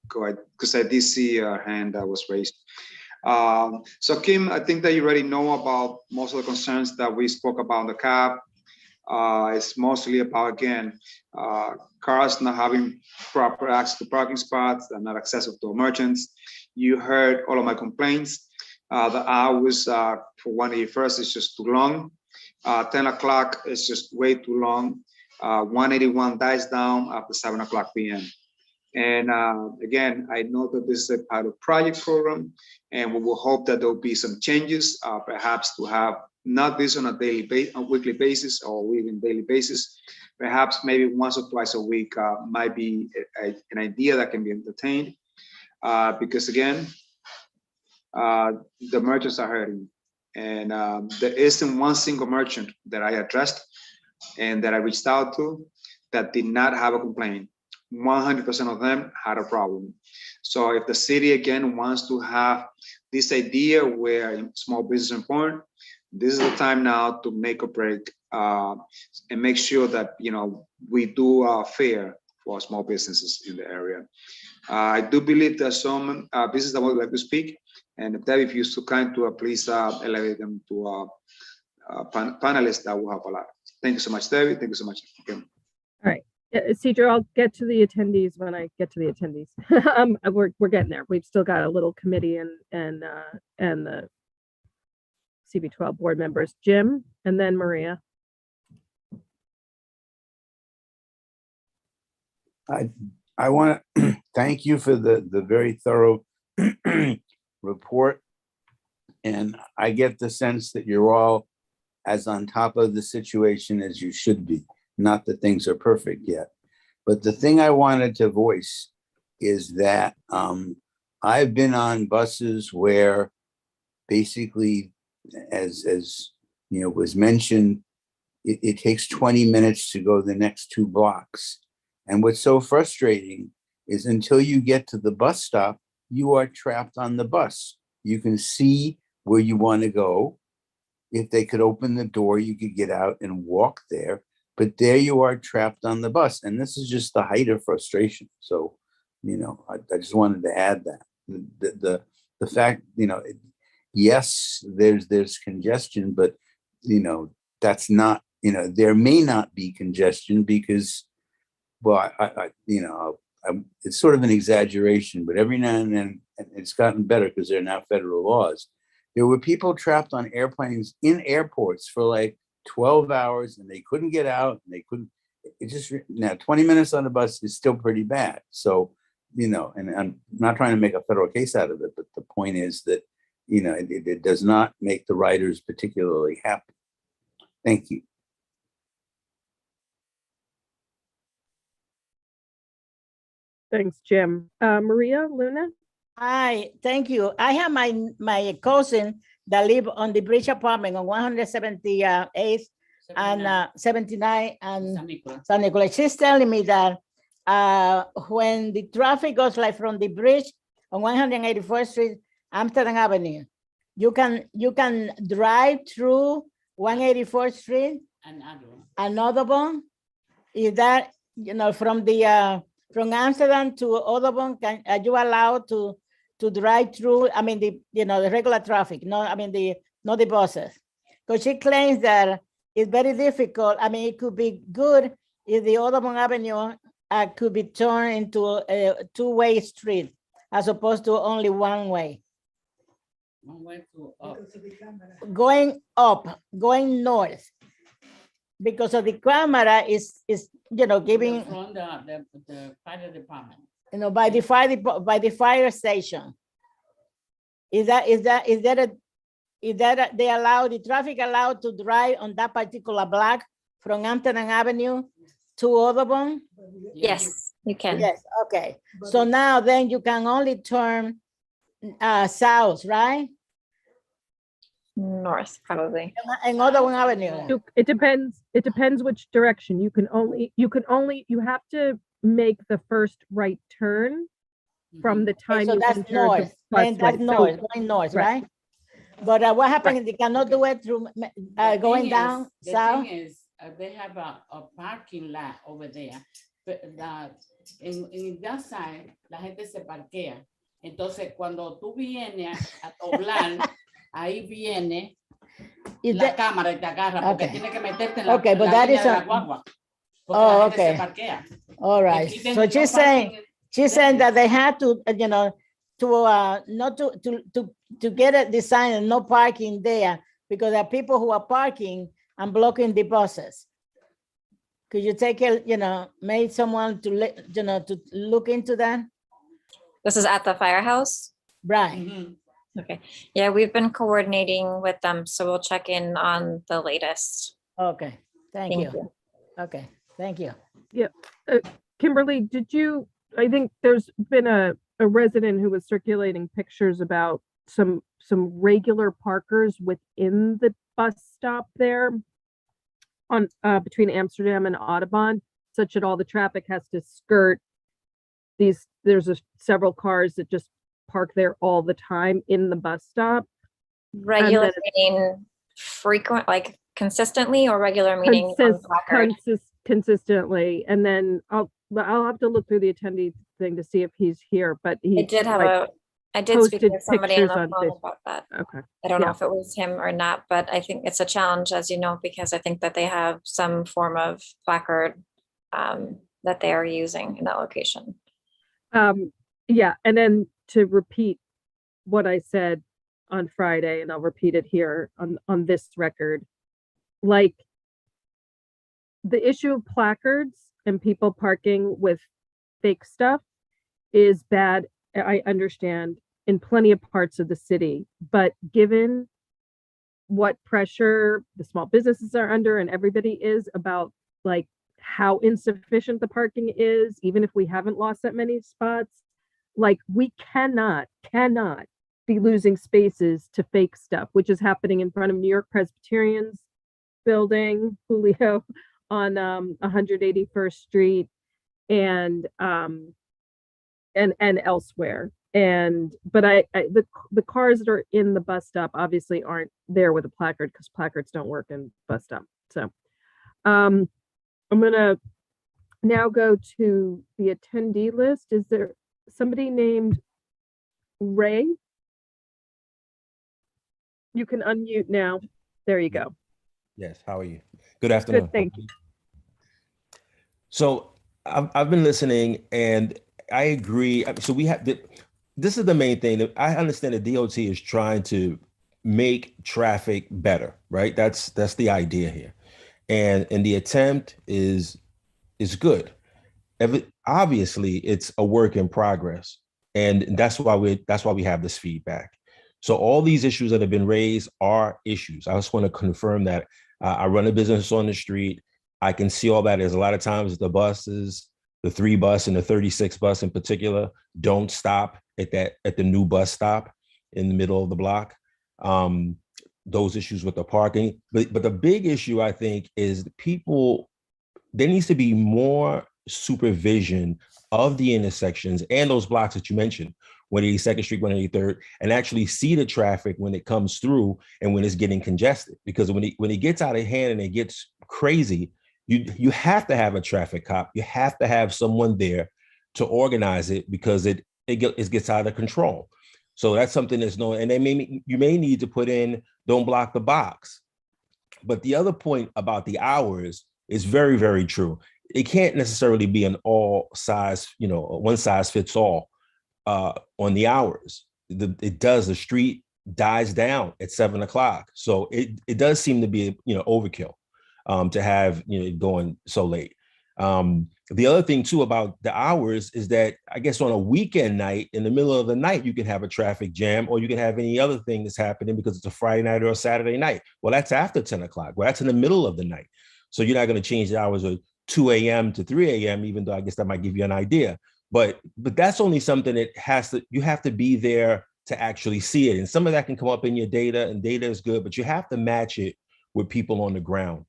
because I did see a hand that was raised. So Kim, I think that you already know about most of the concerns that we spoke about in the CAB. It's mostly about, again, cars not having proper access to parking spots and not accessible to merchants. You heard all of my complaints. The hours for 181st is just too long. 10 o'clock is just way too long. 181 dies down after 7 o'clock p.m. And again, I know that this is a pilot project program, and we will hope that there will be some changes, perhaps to have not this on a weekly basis or even daily basis. Perhaps maybe once or twice a week might be an idea that can be entertained, because again, the merchants are hurting, and there isn't one single merchant that I addressed and that I reached out to that did not have a complaint. 100% of them had a problem. So if the city again wants to have this idea where small business is important, this is the time now to make a break and make sure that we do fair for small businesses in the area. I do believe there's some businesses that would like to speak, and if you're so kind to please elevate them to panelists, that will help a lot. Thank you so much, David. Thank you so much, Kim. All right. Cedro, I'll get to the attendees when I get to the attendees. We're getting there. We've still got a little committee and the CB12 board members, Jim, and then Maria. I want to thank you for the very thorough report. And I get the sense that you're all as on top of the situation as you should be. Not that things are perfect yet. But the thing I wanted to voice is that I've been on buses where basically, as was mentioned, it takes 20 minutes to go the next 2 blocks. And what's so frustrating is until you get to the bus stop, you are trapped on the bus. You can see where you want to go. If they could open the door, you could get out and walk there. But there you are trapped on the bus. And this is just the height of frustration. So, I just wanted to add that. The fact, yes, there's congestion, but, that's not, there may not be congestion because, well, it's sort of an exaggeration, but every now and then, and it's gotten better because there are now federal laws. There were people trapped on airplanes in airports for like 12 hours and they couldn't get out and they couldn't, now 20 minutes on the bus is still pretty bad. So, and I'm not trying to make a federal case out of it, but the point is that, it does not make the riders particularly happy. Thank you. Thanks, Jim. Maria, Luna? Hi, thank you. I have my cousin that live on the bridge apartment on 178th and 79 and San Nicolas. She's telling me that when the traffic goes like from the bridge on 184th Street, Amsterdam Avenue, you can drive through 184th Street, another one. Is that from Amsterdam to Audubon, are you allowed to drive through? I mean, the regular traffic, not the buses. Because she claims that it's very difficult. I mean, it could be good if the Audubon Avenue could be turned into a 2-way street as opposed to only 1 way. Going up, going north, because of the camera is giving from the fire department. By the fire station. Is that they allow the traffic allowed to drive on that particular block from Amsterdam Avenue to Audubon? Yes, you can. Yes, okay. So now then you can only turn south, right? North, probably. En Audubon Avenue. It depends which direction. You have to make the first right turn from the time So you that's enter north. the Then busway. that's So- north, going north, right. right? But what happened is they cannot do it through going down The south? thing is, they have a parking lot over there. But en that side, la gente se parquea. Entonces, cuando tú vienes a doblar, ahí viene Is la that- cámara y te agarra porque Okay. tiene que meterte en la, Okay, but la that línea is de la a- guagua. Porque Oh, la gente okay. se parquea. All right. Aquí So no she's saying, parking she's saying that they had to, not to get a design and no parking there because there are people who are parking and blocking the buses. Could you take a, make someone to look into that? This is at the firehouse. Right. Mhm. Okay. Yeah, we've been coordinating with them, so we'll check in on the latest. Okay. Thank Thank you. Okay. Thank you. Kimberly, I think there's been a resident who was circulating pictures about some regular parkers within the bus stop there on between Amsterdam and Audubon, such that all the traffic has to skirt these. There's several cars that just park there all the time in the bus stop. Regular then- meaning frequent, like consistently, or regular meaning on placard? Consistently, and then I'll have to look through the attendee thing to see if he's here, but he I did speak posted with somebody on pictures the on phone Face- about that. Okay. I don't know Yeah. if it was him or not, but I think it's a challenge, as you know, because I think that they have some form of placard that they are using in that location. Yeah, and then to repeat what I said on Friday, and I'll repeat it here on this record, like the issue of placards and people parking with fake stuff is bad. I understand in plenty of parts of the city, but given what pressure the small businesses are under and everybody is about, like how insufficient the parking is, even if we haven't lost that many spots, like we cannot be losing spaces to fake stuff, which is happening in front of New York Presbyterian's building, Julio, on 181st Street and elsewhere. But the cars that are in the bus stop obviously aren't there with a placard because placards don't work in bus stop. So I'm gonna now go to the attendee list. Is there somebody named Ray? You can unmute now. There you go. Yes, how are you? Good afternoon. Good, thank you. So I've been listening and I agree. So we have, this is the main thing that I understand the DOT is trying to make traffic better, right? That's the idea here. And the attempt is good. Obviously it's a work in progress. And that's why we have this feedback. So all these issues that have been raised are issues. I just want to confirm that I run a business on the street. I can see all that. There's a lot of times the buses, the 3 bus and the 36 bus in particular, don't stop at the new bus stop in the middle of the block. Those issues with the parking. But the big issue, I think, is there needs to be more supervision of the intersections and those blocks that you mentioned, 182nd Street, 183rd, and actually see the traffic when it comes through and when it's getting congested. Because when it gets out of hand and it gets crazy, you have to have a traffic cop. You have to have someone there to organize it because it gets out of control. So that's something that's known. And you may need to put in, don't block the box. But the other point about the hours is very, very true. It can't necessarily be an all size, one size fits all on the hours. The street dies down at 7 o'clock. So it does seem to be, overkill to have, going so late. The other thing too about the hours is that I guess on a weekend night, in the middle of the night, you can have a traffic jam, or you can have any other thing that's happening because it's a Friday night or a Saturday night. Well, that's after 10 o'clock. Well, that's in the middle of the night. So you're not going to change the hours of 2 a.m. to 3 a.m., even though I guess that might give you an idea. But that's only something that you have to be there to actually see it. And some of that can come up in your data, and data is good, but you have to match it with people on the ground.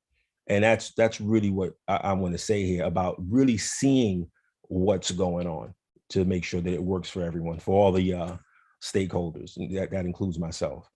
And that's really what I want to say here about really seeing what's going on to make sure that it works for everyone, for all the stakeholders, and that includes myself.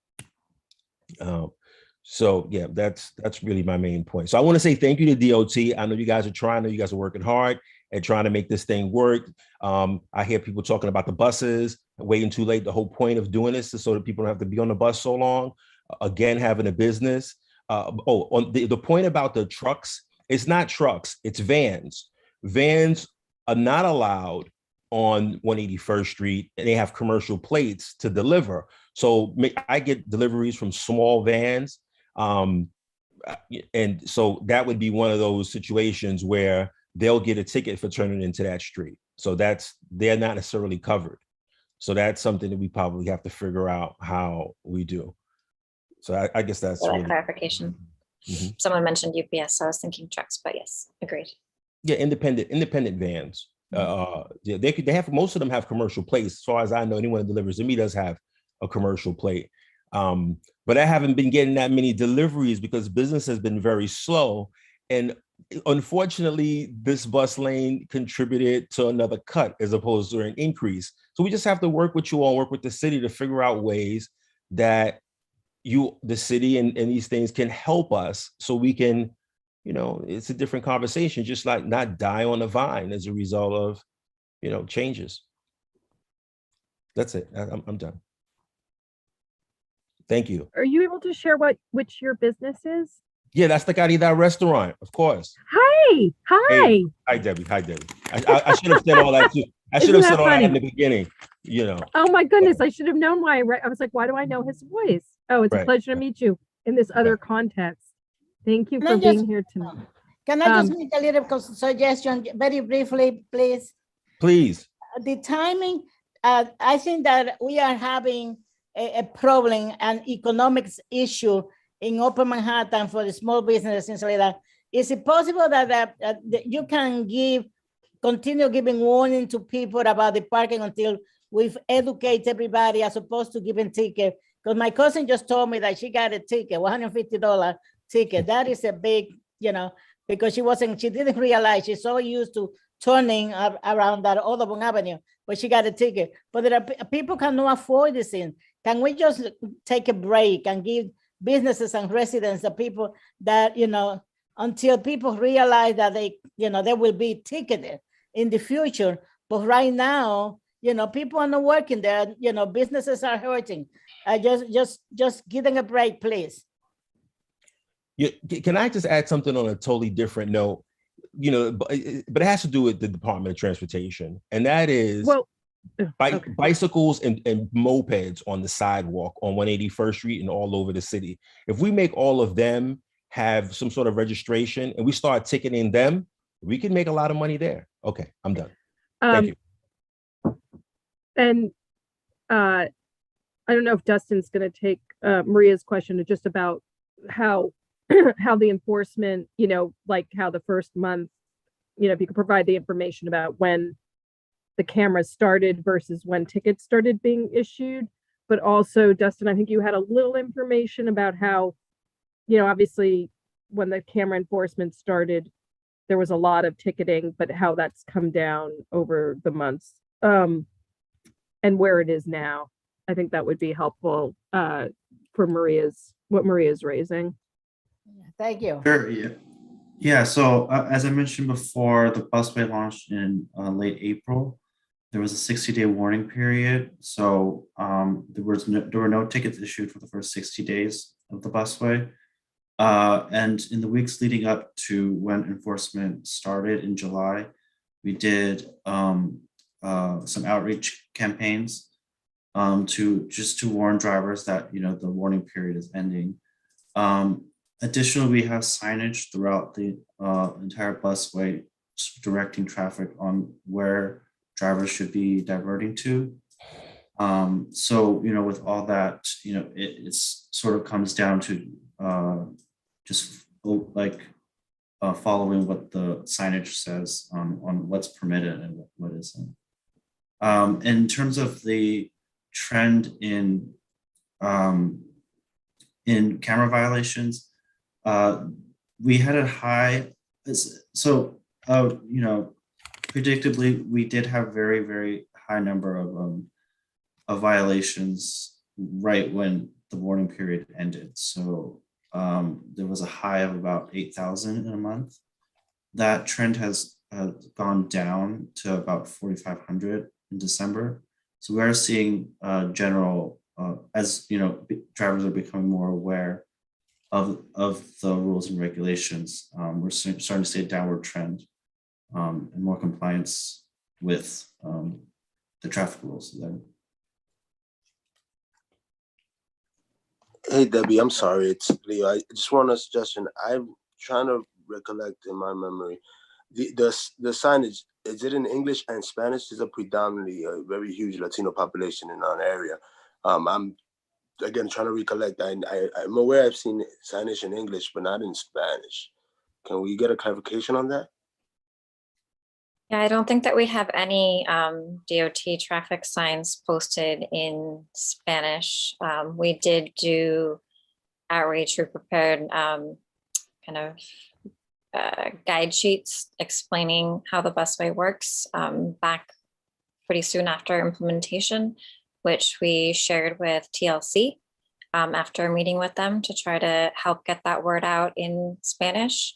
So yeah, that's really my main point. So I want to say thank you to DOT. I know you guys are trying. I know you guys are working hard and trying to make this thing work. I hear people talking about the buses, waiting too late. The whole point of doing this is so that people don't have to be on the bus so long. Again, having a business. On the point about the trucks, it's not trucks, it's vans. Vans are not allowed on 181st Street, and they have commercial plates to deliver. So I get deliveries from small vans. And so that would be one of those situations where they'll get a ticket for turning into that street. So they're not necessarily covered. So that's something that we probably have to figure out how we do. So I guess that's really clarification. Mm-hmm. Someone mentioned UPS, so I was thinking trucks, but yes, agreed. Yeah, independent vans. They have, most of them have commercial plates. As far as I know, anyone that delivers to me does have a commercial plate. But I haven't been getting that many deliveries because business has been very slow. And unfortunately, this bus lane contributed to another cut as opposed to an increase. So we just have to work with you all, work with the city to figure out ways that the city and these things can help us so we can, it's a different conversation, just like not die on the vine as a result of, changes. That's it. I'm done. Thank you. Are you able to share which your business is? Yeah, that's the Carida restaurant, of course. Hi. Hey, hi, Debbie. I should have said all that too. I should have said all that in the beginning, Oh my goodness, I should have known why. I was like, why do I know his voice? Oh, it's a pleasure to meet you in this other context. Thank you for being here tonight. Can I just make a little suggestion very briefly, please? Please. The timing, I think that we are having a problem, an economics issue in Upper Manhattan for the small business, things like that. Is it possible that you can continue giving warning to people about the parking until we've educated everybody as opposed to giving tickets? Because my cousin just told me that she got a ticket, $150 ticket. That is a big, because she didn't realize, she's so used to turning around that Audubon Avenue, but she got a ticket. But there are people cannot afford this thing. Can we just take a break and give businesses and residents, the people that, until people realize that they will be ticketed in the future. But right now, people are not working there, businesses are hurting. Just give them a break, please. Yeah, can I just add something on a totally different note? But it has to do with the Department of Transportation, and that is bicycles and mopeds on the sidewalk on 181st Street and all over the city. If we make all of them have some sort of registration and we start ticketing them, we can make a lot of money there. Okay, I'm done. Thank you. And I don't know if Dustin's going to take Maria's question just about how the enforcement, like how the first month, if you could provide the information about when the cameras started versus when tickets started being issued. But also, Dustin, I think you had a little information about how, obviously when the camera enforcement started, there was a lot of ticketing, but how that's come down over the months and where it is now. I think that would be helpful for what Maria's raising. Thank you. Sure. Yeah. So as I mentioned before, the Busway launched in late April. There was a 60-day warning period. So there were no tickets issued for the first 60 days of the Busway. And in the weeks leading up to when enforcement started in July, we did some outreach campaigns to warn drivers that the warning period is ending. Additionally, we have signage throughout the entire Busway directing traffic on where drivers should be diverting to. So with all that, it sort of comes down to just like following what the signage says on what's permitted and what isn't. In terms of the trend in camera violations. We had a high, so you know, predictably, we did have very, very high number of violations right when the warning period ended. So there was a high of about 8,000 in a month. That trend has gone down to about 4,500 in December. So we are seeing general, as you know, drivers are becoming more aware of the rules and regulations. We're starting to see a downward trend and more compliance with the traffic rules. Hey, Debbie, I'm sorry. It's Leo. I just want a suggestion. I'm trying to recollect in my memory. The signage, is it in English and Spanish? Is a predominantly a very huge Latino population in our area. I'm again trying to recollect. I'm aware I've seen signage in English, but not in Spanish. Can we get a clarification on that? Yeah, I don't think that we have any DOT traffic signs posted in Spanish. We did do outreach. We prepared kind of guide sheets explaining how the busway works back pretty soon after implementation, which we shared with TLC after meeting with them to try to help get that word out in Spanish.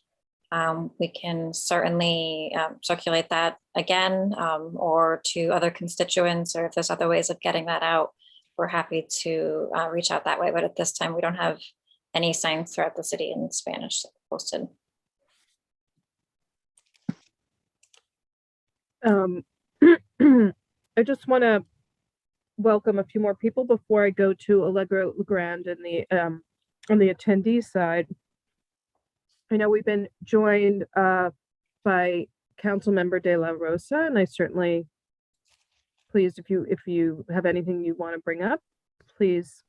We can certainly circulate that again or to other constituents, or if there's other ways of getting that out, we're happy to reach out that way. But at this time, we don't have any signs throughout the city in Spanish posted. I just want to welcome a few more people before I go to Allegra Legrand and the on the attendee side. I know we've been joined by Councilmember De La Rosa, and I certainly pleased if you have anything you want to bring up, please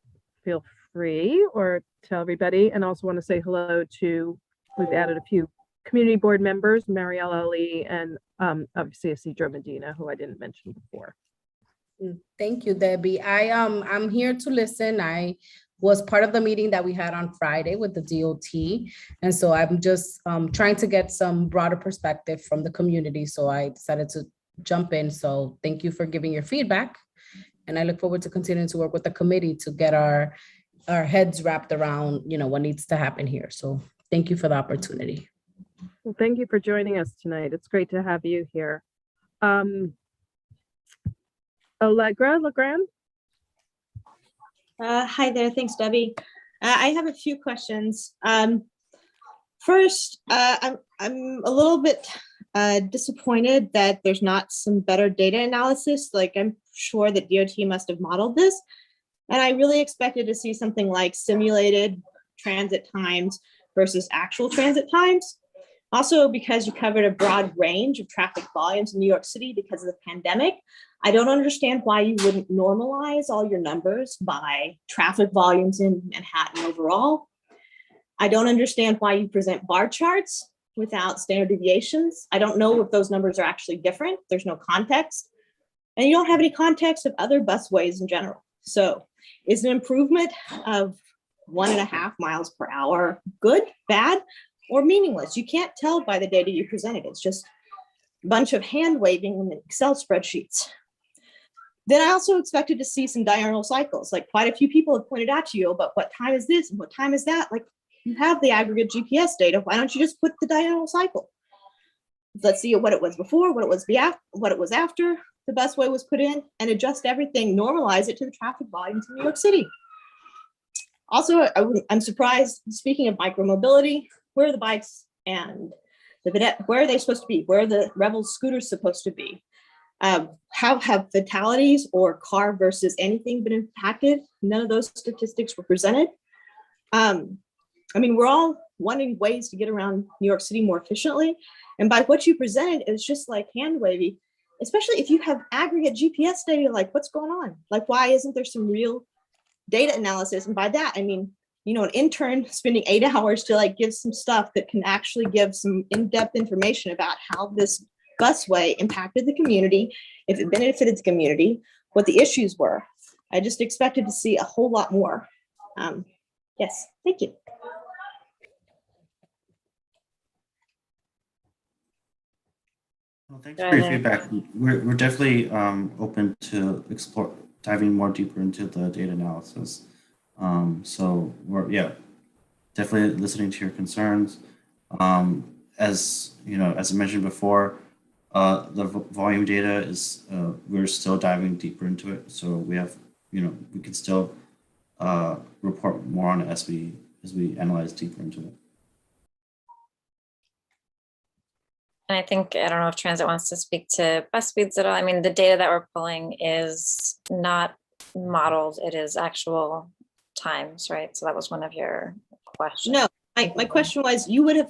feel free or tell everybody. And also want to say hello to, we've added a few community board members, Marielle Ali and obviously Isidro Medina, who I didn't mention before. Thank you, Debbie. I'm here to listen. I was part of the meeting that we had on Friday with the DOT. And so I'm just trying to get some broader perspective from the community. So I decided to jump in. So thank you for giving your feedback. And I look forward to continuing to work with the committee to get our heads wrapped around, you know, what needs to happen here. So thank you for the opportunity. Well, thank you for joining us tonight. It's great to have you here. Allegra Legrand. Hi there. Thanks, Debbie. I have a few questions. First, I'm a little bit disappointed that there's not some better data analysis. Like, I'm sure that DOT must have modeled this. And I really expected to see something like simulated transit times versus actual transit times. Also, because you covered a broad range of traffic volumes in New York City because of the pandemic, I don't understand why you wouldn't normalize all your numbers by traffic volumes in Manhattan overall. I don't understand why you present bar charts without standard deviations. I don't know if those numbers are actually different. There's no context. And you don't have any context of other busways in general. So is an improvement of 1.5 miles per hour good, bad, or meaningless? You can't tell by the data you presented. It's just a bunch of hand waving in Excel spreadsheets. Then I also expected to see some diurnal cycles. Like, quite a few people have pointed out to you about what time is this and what time is that. Like, you have the aggregate GPS data. Why don't you just put the diurnal cycle? Let's see what it was before, what it was after the busway was put in, and adjust everything, normalize it to the traffic volumes in New York City. Also, I'm surprised, speaking of micromobility, where are the bikes and the vedette, where are they supposed to be? Where are the Rebel scooters supposed to be? How have fatalities or car versus anything been impacted? None of those statistics were presented. I mean, we're all wanting ways to get around New York City more efficiently. And by what you presented, it's just like hand wavy, especially if you have aggregate GPS data, like what's going on? Like, why isn't there some real data analysis? And by that, I mean, you know, an intern spending 8 hours to like give some stuff that can actually give some in-depth information about how this busway impacted the community, if it benefited the community, what the issues were. I just expected to see a whole lot more. Yes, thank you. Well, thanks for your feedback. We're definitely open to diving more deeper into the data analysis. So we're definitely listening to your concerns. As you know, as I mentioned before, the volume data is we're still diving deeper into it. So we have, we can still report more on it as we analyze deeper into it. And I think, I don't know if Transit wants to speak to bus speeds at all. I mean, the data that we're pulling is not modeled, it is actual times, right? So that was one of your questions. No, my question was, you would have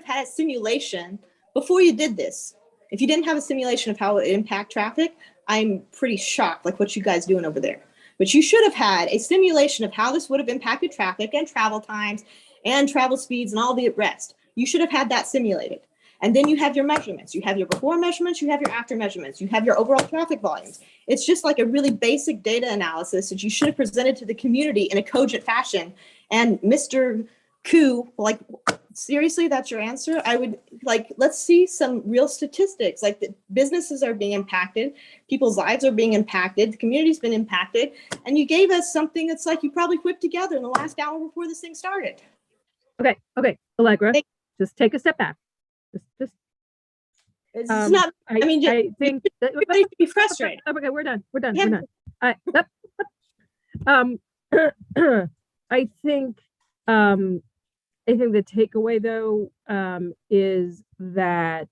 had a simulation before you did this. If you didn't have a simulation of how it would impact traffic, I'm pretty shocked, like what you guys doing over there. But you should have had a simulation of how this would have impacted traffic and travel times and travel speeds and all the rest. You should have had that simulated. And then you have your measurements. You have your before measurements, you have your after measurements, you have your overall traffic volumes. It's just like a really basic data analysis that you should have presented to the community in a cogent fashion. And Mr. Koo, like, seriously, that's your answer? I would like, let's see some real statistics. Like, the businesses are being impacted, people's lives are being impacted, the community's been impacted. And you gave us something that's like you probably whipped together in the last hour before this thing started. Okay, Allegra, just take a step back. It's not, I think everybody should be frustrated. Okay, we're done. I think the takeaway though is that,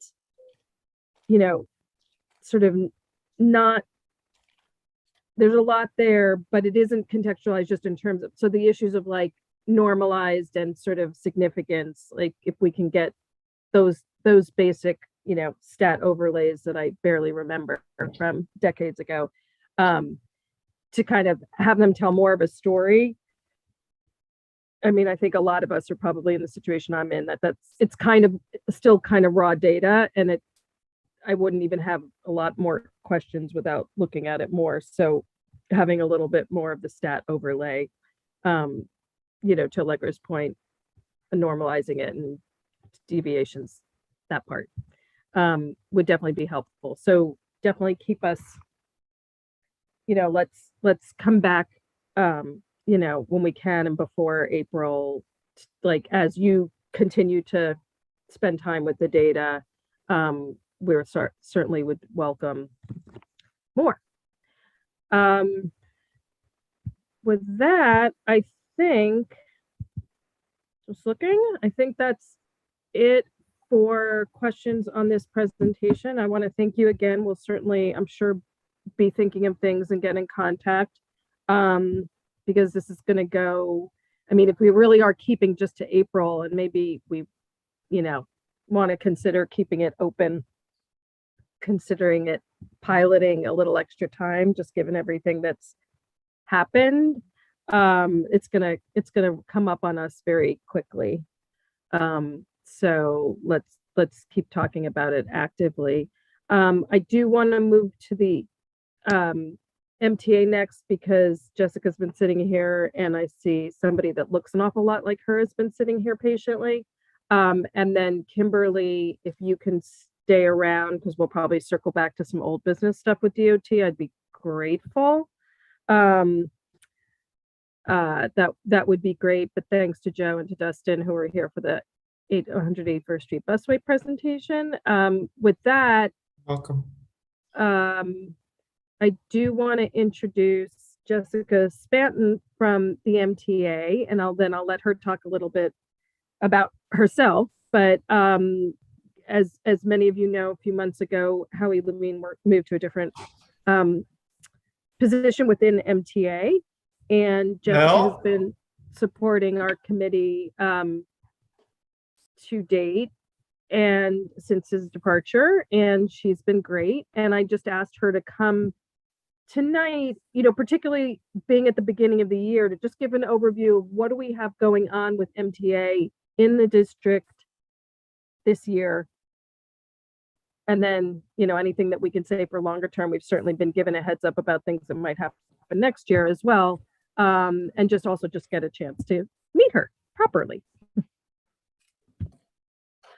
sort of not, there's a lot there, but it isn't contextualized just in terms of, so the issues of like normalized and sort of significance, like if we can get those basic, stat overlays that I barely remember from decades ago, to kind of have them tell more of a story. I mean, I think a lot of us are probably in the situation I'm in, it's kind of still kind of raw data, and I wouldn't even have a lot more questions without looking at it more. So having a little bit more of the stat overlay, to Allegra's point, normalizing it and deviations, that part would definitely be helpful. So definitely keep us, let's come back, when we can and before April, like as you continue to spend time with the data, we're certainly would welcome more. With that, I think, just looking, I think that's it for questions on this presentation. I want to thank you again. We'll certainly, I'm sure, be thinking of things and get in contact, because this is going to go, I mean, if we really are keeping just to April, and maybe we, want to consider keeping it open, considering it piloting a little extra time, just given everything that's happened, it's gonna come up on us very quickly. So let's keep talking about it actively. I do want to move to the MTA next, because Jessica's been sitting here and I see somebody that looks an awful lot like her has been sitting here patiently. And then Kimberly, if you can stay around, because we'll probably circle back to some old business stuff with DOT, I'd be grateful. That would be great. But thanks to Joe and to Dustin, who are here for the 181st Street Busway presentation. With that, welcome. I do want to introduce Jessica Spanton from the MTA, and I'll let her talk a little bit about herself. But as many of you know, a few months ago, Howie Levine moved to a different position within MTA, and Jessica has been supporting our committee to date and since his departure, and she's been great. And I just asked her to come tonight, particularly being at the beginning of the year, to just give an overview of what do we have going on with MTA in the district this year. And then, anything that we can say for longer term. We've certainly been given a heads up about things that might happen next year as well. And just get a chance to meet her properly.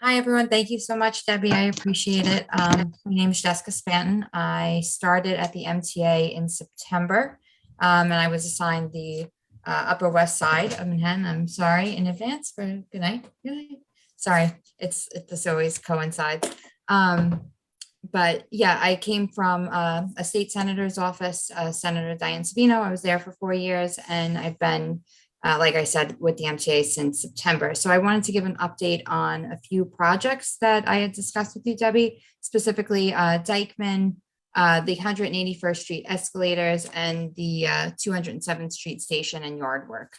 Hi, everyone. Thank you so much, Debbie. I appreciate it. My name is Jessica Spanton. I started at the MTA in September, and I was assigned the Upper West Side of Manhattan. I'm sorry in advance for good night. Good night. Sorry, this always coincides. But yeah, I came from a state senator's office, Senator Diane Savino. I was there for 4 years, and I've been, like I said, with the MTA since September. So I wanted to give an update on a few projects that I had discussed with you, Debbie, specifically Dykeman, the 181st Street escalators, and the 207th Street station and yard work.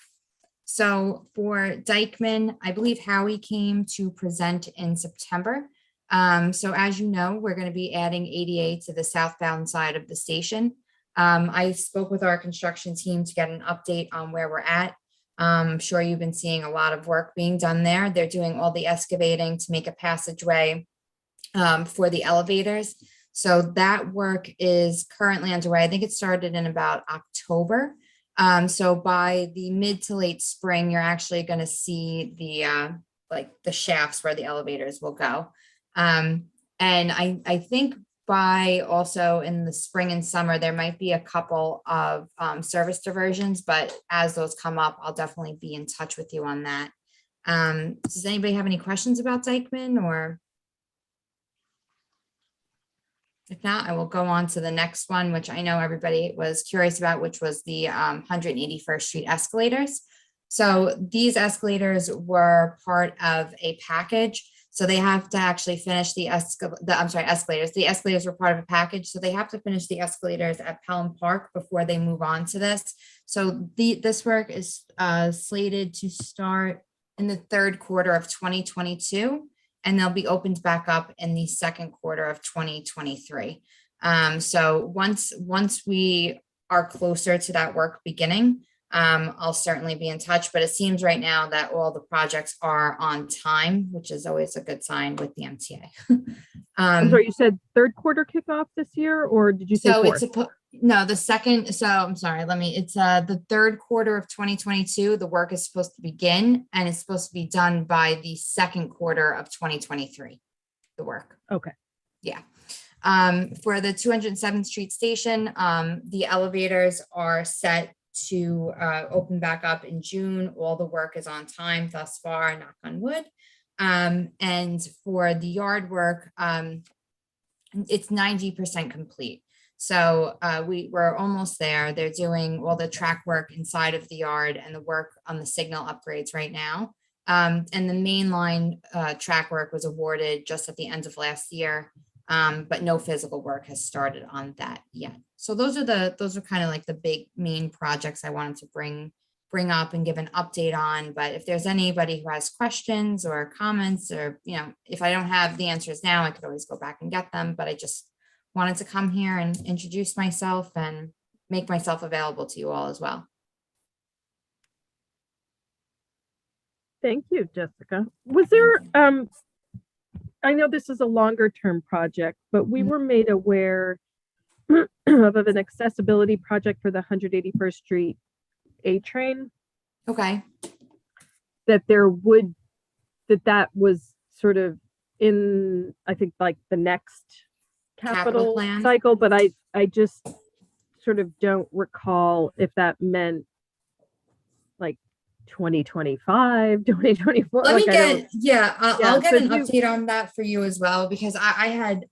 So for Dykeman, I believe Howie came to present in September. So as you know, we're going to be adding ADA to the southbound side of the station. I spoke with our construction team to get an update on where we're at. I'm sure you've been seeing a lot of work being done there. They're doing all the excavating to make a passageway for the elevators. So that work is currently underway. I think it started in about October. So by the mid to late spring, you're actually going to see the shafts where the elevators will go. And I think by also in the spring and summer, there might be a couple of service diversions, but as those come up, I'll definitely be in touch with you on that. Does anybody have any questions about Dykeman, or? If not, I will go on to the next one, which I know everybody was curious about, which was the 181st Street escalators. So these escalators were part of a package. So they have to actually finish escalators. The escalators were part of a package. So they have to finish the escalators at Pelham Park before they move on to this. So this work is slated to start in the third quarter of 2022. And they'll be opened back up in the second quarter of 2023. So once we are closer to that work beginning, I'll certainly be in touch, but it seems right now that all the projects are on time, which is always a good sign with the MTA. I'm sorry, you said third quarter kickoff this year, or did you say So fourth? the second, so I'm sorry, it's the third quarter of 2022, the work is supposed to begin, and it's supposed to be done by the second quarter of 2023, the work. Okay. Yeah. For the 207th Street station, the elevators are set to open back up in June. All the work is on time thus far, knock on wood. And for the yard work, it's 90% complete. So we're almost there. They're doing all the track work inside of the yard and the work on the signal upgrades right now. And the main line track work was awarded just at the end of last year, but no physical work has started on that yet. So those are kind of like the big main projects I wanted to bring up and give an update on. But if there's anybody who has questions or comments, or if I don't have the answers now, I could always go back and get them. But I just wanted to come here and introduce myself and make myself available to you all as well. Thank you, Jessica. Was there, I know this is a longer term project, but we were made aware of an accessibility project for the 181st Street A train. Okay. That was sort of in, I think, like the next capital plan cycle, but I just sort of don't recall if that meant like 2025, 2024. Let me like get, I'll get so an update on that for you as well, because I had,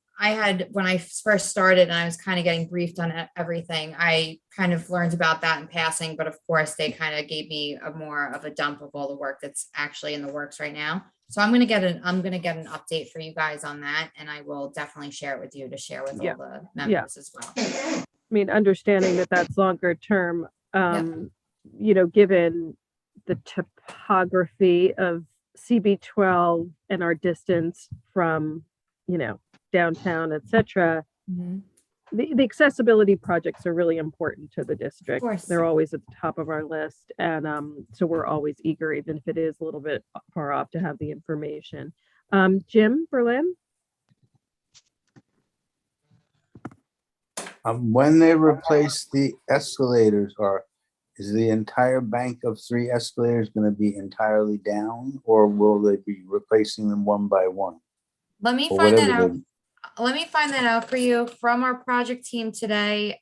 when I first started and I was kind of getting briefed on everything, I kind of learned about that in passing, but of course they kind of gave me more of a dump of all the work that's actually in the works right now. So I'm going to get an update for you guys on that, and I will definitely share it with you to share with all the members as well. I mean, understanding that that's longer term, given the topography of CB12 and our distance from, downtown, etc. The accessibility projects are really important to the district. Of course. They're always at the top of our list, and so we're always eager, even if it is a little bit far off, to have the information. Jim Berlin. When they replace the escalators, is the entire bank of 3 escalators going to be entirely down, or will they be replacing them one by one? Let me Or find that whatever out. Let me find that out for you from our project team today.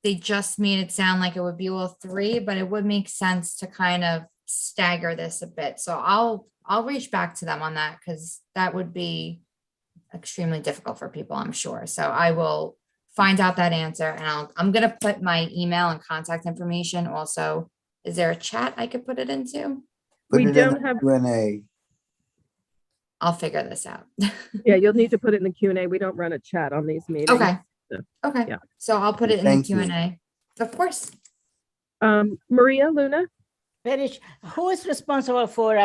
They just made it sound like it would be all 3, but it would make sense to kind of stagger this a bit. So I'll reach back to them on that, because that would be extremely difficult for people, I'm sure. So I will find out that answer, and I'm gonna put my email and contact information also. Is there a chat I could put it into? Put We it in don't the have- Q&A. I'll figure this out. Yeah, you'll need to put it in the Q&A. We don't run a chat on these meetings. Okay. So, Okay. yeah. So I'll put it in the Thank you. Q&A. Of course. Maria, Luna? Perish, who is responsible for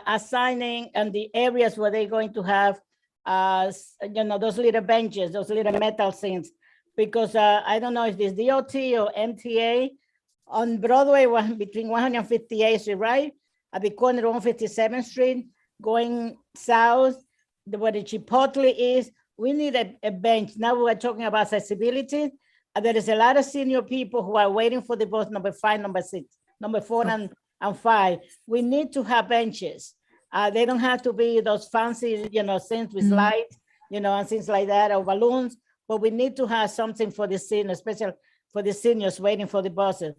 assigning and the areas where they're going to have, those little benches, those little metal things? Because I don't know if this DOT or MTA on Broadway, between 158th Street, right? At the corner of 157th Street, going south, where the Chipotle is, we need a bench. Now we're talking about accessibility. There is a lot of senior people who are waiting for the bus number 5, number 6, number 4, and 5. We need to have benches. They don't have to be those fancy, things with lights, and things like that, or balloons, but we need to have something for the seniors, especially for the seniors waiting for the buses.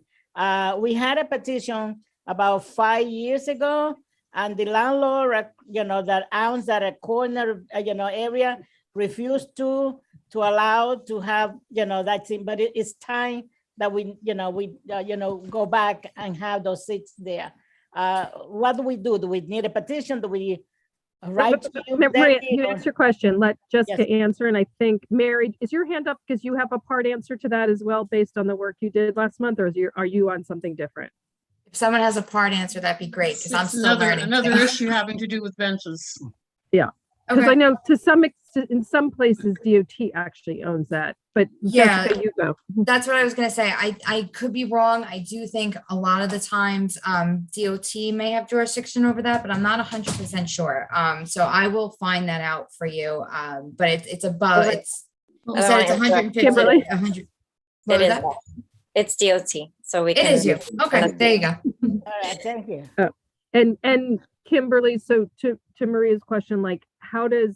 We had a petition about 5 years ago, and the landlord, that owns that corner, area, refused to allow to have, that thing. But it's time that we go back and have those seats there. What do we do? Do we need a petition? Do we write to you, Maria, Debbie, you or- answer your question. Let Jessica Yes. answer. And I think, Mary, is your hand up because you have a part answer to that as well, based on the work you did last month, or are you on something different? If someone has a part answer, that'd be great, because I'm It's still learning. another issue having to do with benches. Yeah, because Okay. I know in some places DOT actually owns that, but Yeah. Jessica, you go. That's what I was gonna say. I could be wrong. I do think a lot of the times DOT may have jurisdiction over that, but I'm not 100% sure. So I will find that out for you. But it's above. Okay. You said it's 150. Kimberly? 100. What It was is that? that. It's DOT, so we It can. is you. Okay, there you go. All right, thank you. And Kimberly, so to Maria's question, like, how does,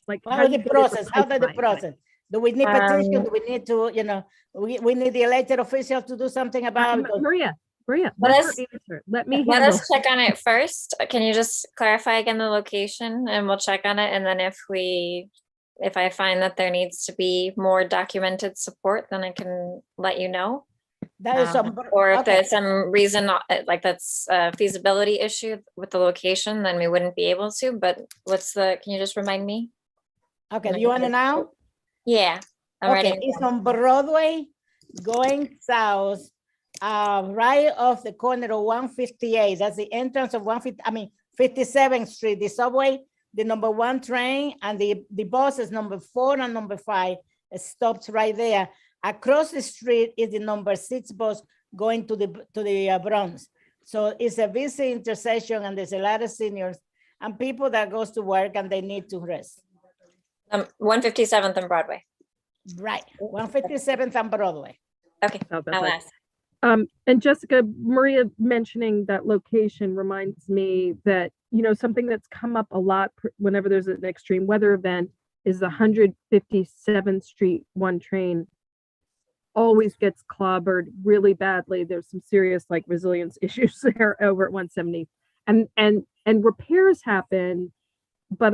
like, How do is you the get it process? How does the replaced? process? Do we need petition? Um, Do we need to, we need the elected official to do something about it? Maria, Let let her us- answer. Let me Let handle. us check on it first. Can you just clarify again the location, and we'll check on it, and then if I find that there needs to be more documented support, then I can let you know. That is some. Or if okay. there's some reason, like that's a feasibility issue with the location, then we wouldn't be able to, but can you just remind me? Okay, do you want to know? Yeah, I'm Okay, ready. it's on Broadway, going south, right off the corner of 158. That's the entrance of 57th Street, the subway, the number 1 train, and the buses, number 4 and number 5, stops right there. Across the street is the number 6 bus going to the Bronx. So it's a busy intersection, and there's a lot of seniors and people that goes to work and they need to rest. 157th and Broadway. Right, 157th and Broadway. Okay, Oh, that's I'll right. ask. And Jessica, Maria mentioning that location reminds me that, something that's come up a lot whenever there's an extreme weather event is the 157th Street 1 train always gets clobbered really badly. There's some serious resilience issues there over at 170, and repairs happen, but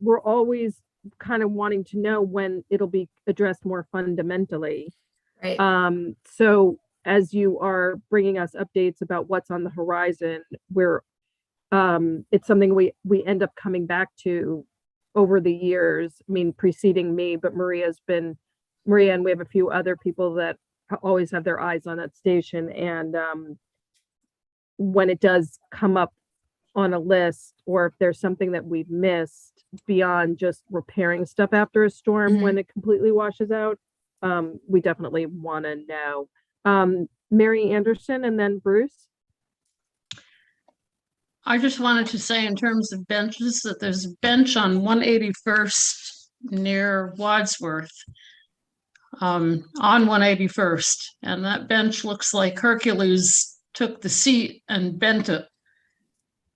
we're always kind of wanting to know when it'll be addressed more fundamentally. Right. So as you are bringing us updates about what's on the horizon, it's something we end up coming back to over the years. I mean, preceding me, but Maria, and we have a few other people that always have their eyes on that station. And when it does come up on a list, or if there's something that we've missed beyond just repairing stuff after a storm when it completely washes out, we definitely want to know. Mary Anderson and then Bruce. I just wanted to say in terms of benches that there's a bench on 181st near Wadsworth on 181st. And that bench looks like Hercules took the seat and bent it.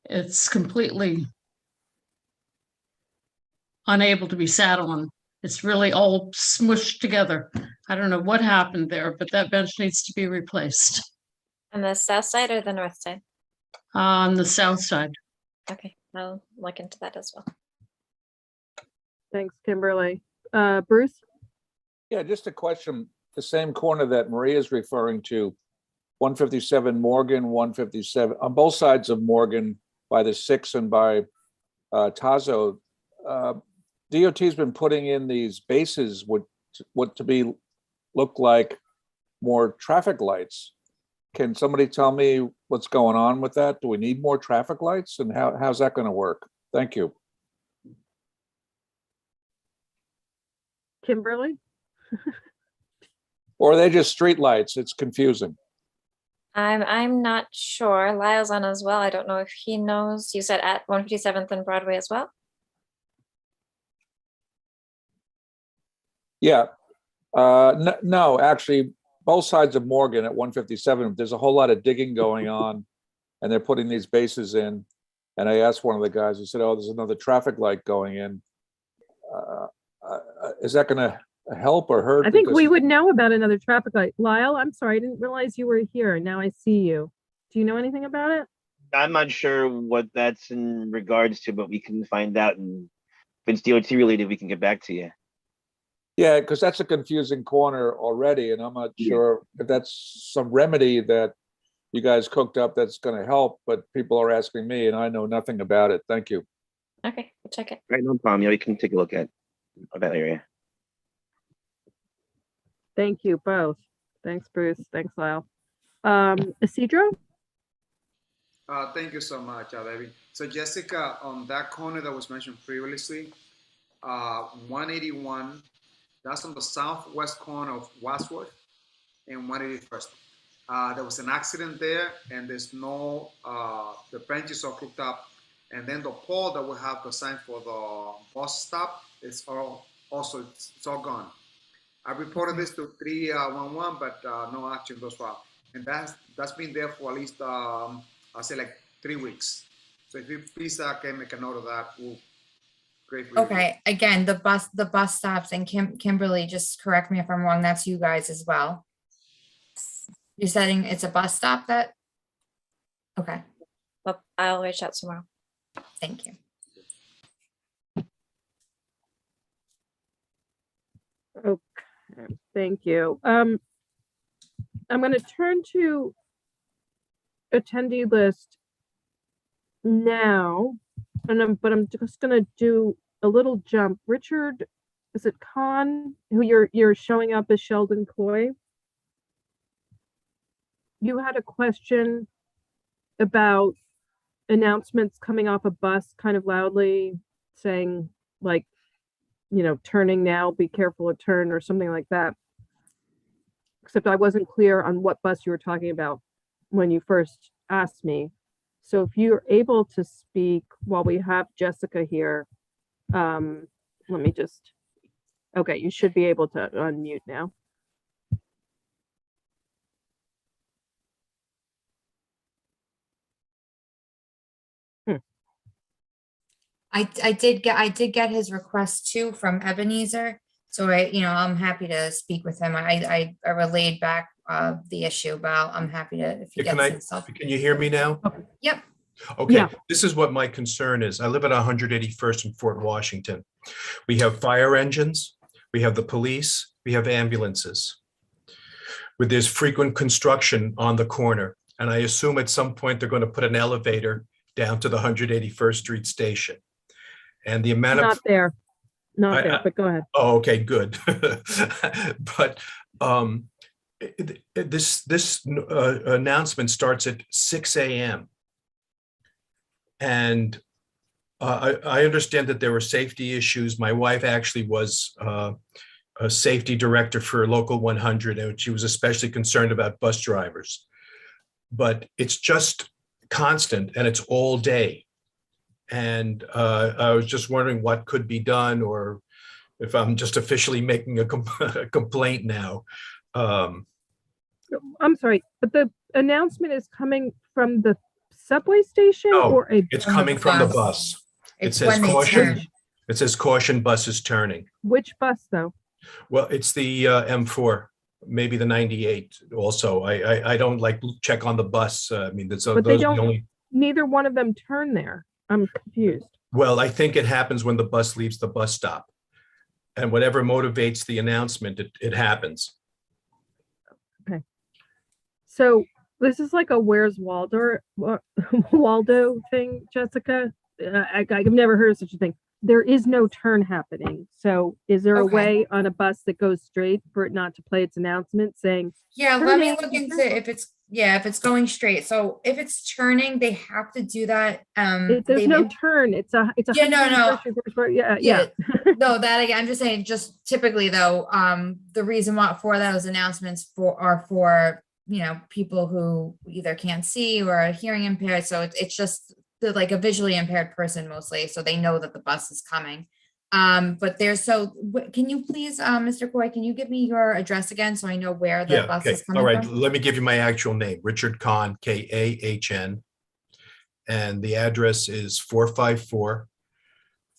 It's completely unable to be sat on. It's really all smushed together. I don't know what happened there, but that bench needs to be replaced. On the south side or the north side? On the south side. Okay, I'll look into that as well. Thanks, Kimberly. Bruce? Yeah, just a question. The same corner that Maria is referring to, 157 Morgan, 157, on both sides of Morgan by the 6 and by Tazo. DOT's been putting in these bases what to be look like more traffic lights. Can somebody tell me what's going on with that? Do we need more traffic lights, and how's that going to work? Thank you. Kimberly? Or are they just street lights? It's confusing. I'm not sure. Lyle's on as well. I don't know if he knows. You said at 157th and Broadway as well? Yeah. No, actually, both sides of Morgan at 157, there's a whole lot of digging going on, and they're putting these bases in. And I asked one of the guys, he said, oh, there's another traffic light going in. Is that going to help or hurt? I think Because- we would know about another traffic light. Lyle, I'm sorry, I didn't realize you were here. Now I see you. Do you know anything about it? I'm not sure what that's in regards to, but we can find out. And if it's DOT related, we can get back to you. Yeah, because that's a confusing corner already, and I'm not sure if that's some remedy that you guys cooked up that's going to help, but people are asking me, and I know nothing about it. Thank you. Okay, we'll check it. Right, no problem. Yeah, we can take a look at that area. Thank you both. Thanks, Bruce. Thanks, Lyle. Isidro? Thank you so much, Debbie. So Jessica, on that corner that was mentioned previously, 181, that's on the southwest corner of Wadsworth and 181st. There was an accident there, and there's no, the benches are hooked up, and then the pole that will have the sign for the bus stop, it's all gone. I reported this to 311, but no action thus far. And that's been there for at least, I'll say like 3 weeks. So if you please can make a note of that, we'll gratefully. Okay, again, the bus stops, and Kimberly, just correct me if I'm wrong, that's you guys as well. You're saying it's a bus stop that? Okay, Well, I'll reach out tomorrow. thank you. Okay, thank you. I'm going to turn to attendee list now, and but I'm just going to do a little jump. Richard, is it Khan, who you're showing up as Sheldon Coy? You had a question about announcements coming off a bus kind of loudly saying like, you know, turning now, be careful at turn or something like that. Except I wasn't clear on what bus you were talking about when you first asked me. So if you're able to speak while we have Jessica here, let me just, okay, you should be able to unmute now. I did get his request too from Ebenezer. So I'm happy to speak with him. I relayed back the issue, but I'm happy to, if he Yeah, gets himself. can you hear me now? Yep. Okay, Yeah. This is what my concern is. I live at 181st in Fort Washington. We have fire engines, we have the police, we have ambulances. But there's frequent construction on the corner. And I assume at some point they're going to put an elevator down to the 181st Street station. And the amount of Not there, not I- there, but go ahead. Oh, okay, good. But this announcement starts at 6 a.m. And I understand that there were safety issues. My wife actually was a safety director for Local 100, and she was especially concerned about bus drivers. But it's just constant, and it's all day. And I was just wondering what could be done, or if I'm just officially making a a complaint now. I'm sorry, but the announcement is coming from the subway station No, or a it's From the coming from the bus. bus. It It's says when they caution. turn. It says caution, bus is turning. which bus though? Well, it's the M4, maybe the 98 also. I don't like check on the bus. I mean, that's But they those are the don't. only. Neither one of them turn there. I'm confused. Well, I think it happens when the bus leaves the bus stop. And whatever motivates the announcement, it happens. Okay. So this is like a Where's Waldo Waldo thing, Jessica. I've never heard of such a thing. There is no turn happening. So is there a Okay. way on a bus that goes straight for it not to play its announcement saying, Yeah, "Turn let me in, look be into careful"? if it's going straight. So if it's turning, they have to do that. There's They've no im- turn. It's a Yeah, no, no. 101st Street. Yeah. No, that again, I'm just saying, just typically though, the reason why for those announcements are for, people who either can't see or are hearing impaired. So it's just like a visually impaired person mostly, so they know that the bus is coming. But can you please, Mr. Coy, can you give me your address again so I know where the Yeah, bus okay. is coming All right, from? let me give you my actual name, Richard Kahn, Kahn. And the address is 454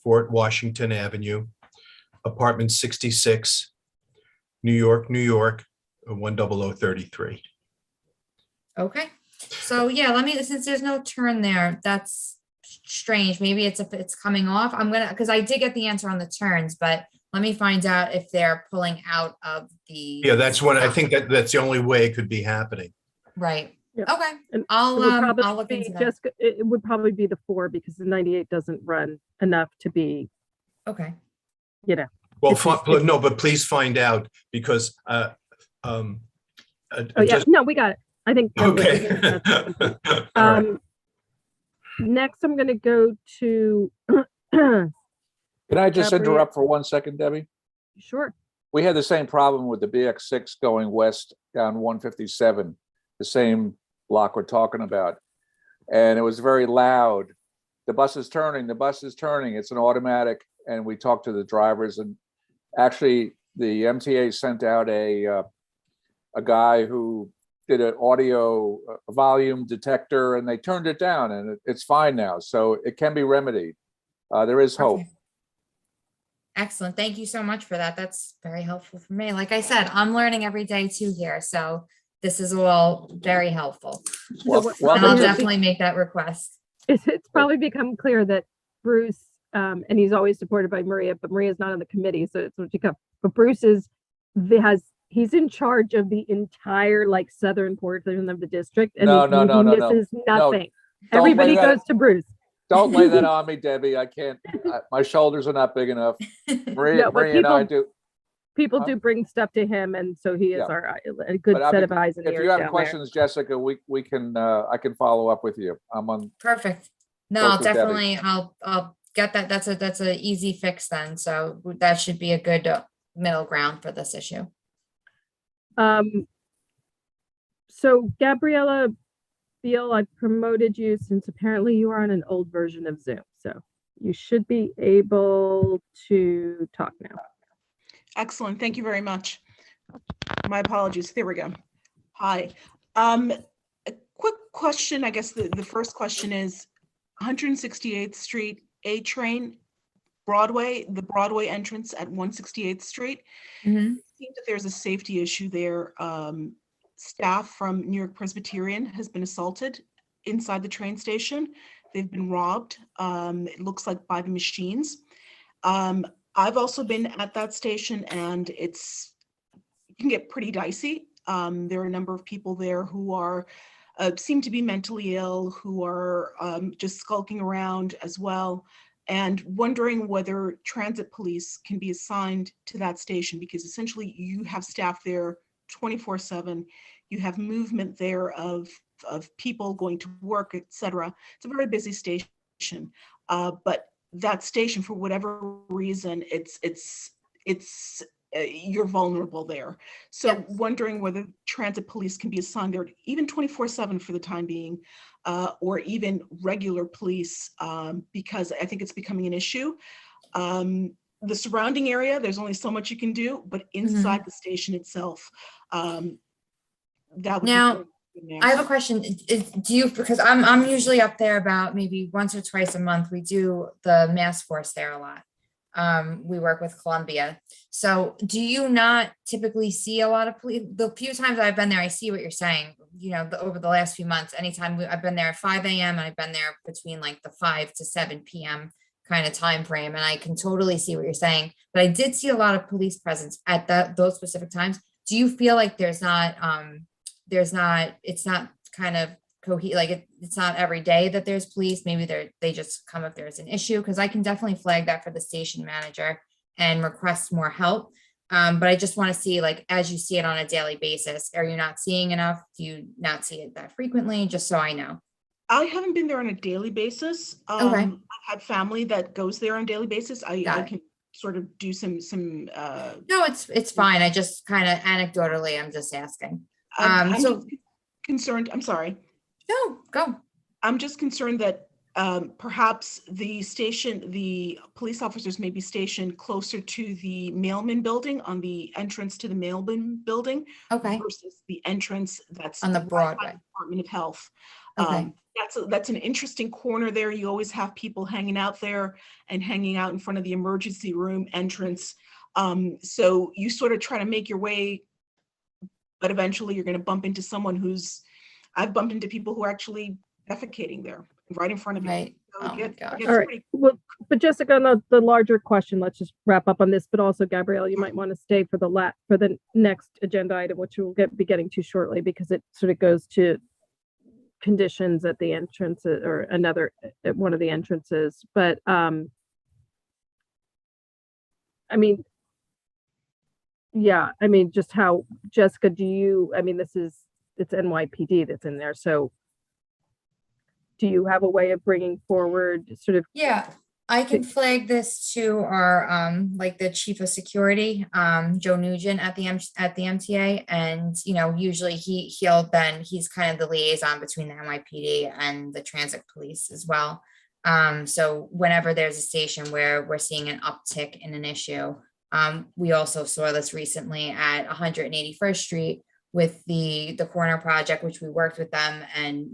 Fort Washington Avenue, apartment 66, New York, 10033. Okay, so yeah, since there's no turn there, that's strange. Maybe it's coming off. Because I did get the answer on the turns, but let me find out if they're pulling out of the. Yeah, that's what I think that's the only way it could be happening. Right. Yeah. Okay. And I'll look be into that. Jessica, it would probably be the 4 because the 98 doesn't run enough to be, Okay. Well, no, but please find out because oh yeah, no, we got it. I think. Okay. Next, I'm going to go to. Can I just Gabrielle. interrupt for 1 second, Debbie? Sure. We had the same problem with the BX6 going west down 157, the same block we're talking about. And it was very loud. The bus is turning, It's an automatic. And we talked to the drivers, and actually the MTA sent out a guy who did an audio volume detector, and they turned it down, and it's fine now. So it can be remedied. There is hope. Okay. Excellent. Thank you so much for that. That's very helpful for me. Like I said, I'm learning every day too here. So this is all very helpful. Well, And I'll definitely make that request. It's probably become clear that Bruce, and he's always supported by Maria, but Maria's not on the committee, so it's what you come. But Bruce he's in charge of the entire southern portion of the district, and No, he misses no. nothing. Don't Everybody lay that- goes to Bruce. Don't lay that on me, Debbie. I can't, my shoulders are not big enough. Maria, No, but Maria and I do. People do bring stuff to him, and so he is Yeah. a good But I set mean, of eyes and if ears you have down questions, Jessica, we can, I can follow up with you. I'm on. Perfect. No, Both I'll with Debbie. definitely, I'll get that. That's a easy fix then. So that should be a good middle ground for this issue. So Gabriella Beal, I promoted you since apparently you are on an old version of Zoom. So you should be able to talk now. Excellent. Thank you very much. My apologies. There we go. Hi. A quick question. I guess the first question is 168th Street, A train, Broadway, the Broadway entrance at 168th Street. Mhm. It seems that there's a safety issue there. Staff from New York Presbyterian has been assaulted inside the train station. They've been robbed. It looks like by the machines. I've also been at that station, and it can get pretty dicey. There are a number of people there who are seem to be mentally ill, who are just skulking around as well, and wondering whether transit police can be assigned to that station, because essentially you have staff there 24/7. You have movement there of people going to work, etc. It's a very busy station, but that station, for whatever reason, you're vulnerable there. So wondering whether transit police can be assigned there, even 24/7 for the time being, or even regular police, because I think it's becoming an issue. the surrounding area, there's only so much you can do, but inside the station itself, that would Now, be I have a question. Do you, because I'm usually up there about maybe once or twice a month. We do the mass force there a lot. We work with Columbia. So do you not typically see a lot of police? The few times I've been there, I see what you're saying, you know, over the last few months, anytime I've been there at 5 a.m. and I've been there between like the 5 to 7 p.m. kind of time frame. And I can totally see what you're saying, but I did see a lot of police presence at those specific times. Do you feel like it's not kind of it's not every day that there's police? Maybe they just come if there's an issue, because I can definitely flag that for the station manager and request more help. But I just want to see, like, as you see it on a daily basis, are you not seeing enough? Do you not see it that frequently? Just so I know. I haven't been there on a daily basis. Okay. I've had family that goes there on a daily basis. I can sort of do some No, it's fine. I just kind of anecdotally, I'm just asking. I'm just concerned. I'm sorry. No, go. I'm just concerned that perhaps the police officers may be stationed closer to the mailman building, on the entrance to the mailman building, versus the entrance that's on the right by Broadway the Department of Health. Okay. That's an interesting corner there. You always have people hanging out there and hanging out in front of the emergency room entrance. So you sort of try to make your way, but eventually you're going to bump into someone I've bumped into people who are actually defecating there right in front of you. Right. So Oh my gosh. All right. Well, but Jessica, on the larger question, let's just wrap up on this, but also Gabrielle, you might want to stay for the next agenda item, which we'll be getting to shortly, because it sort of goes to conditions at the entrance or at one of the entrances. But I mean, yeah, I mean, just how, Jessica, it's NYPD that's in there. So do you have a way of bringing forward sort of? Yeah, I can flag this to our like the chief of security, Joe Nugent at the MTA, and usually he's kind of the liaison between the NYPD and the transit police as well. So whenever there's a station where we're seeing an uptick in an issue, we also saw this recently at 181st Street with the corner project, which we worked with them, and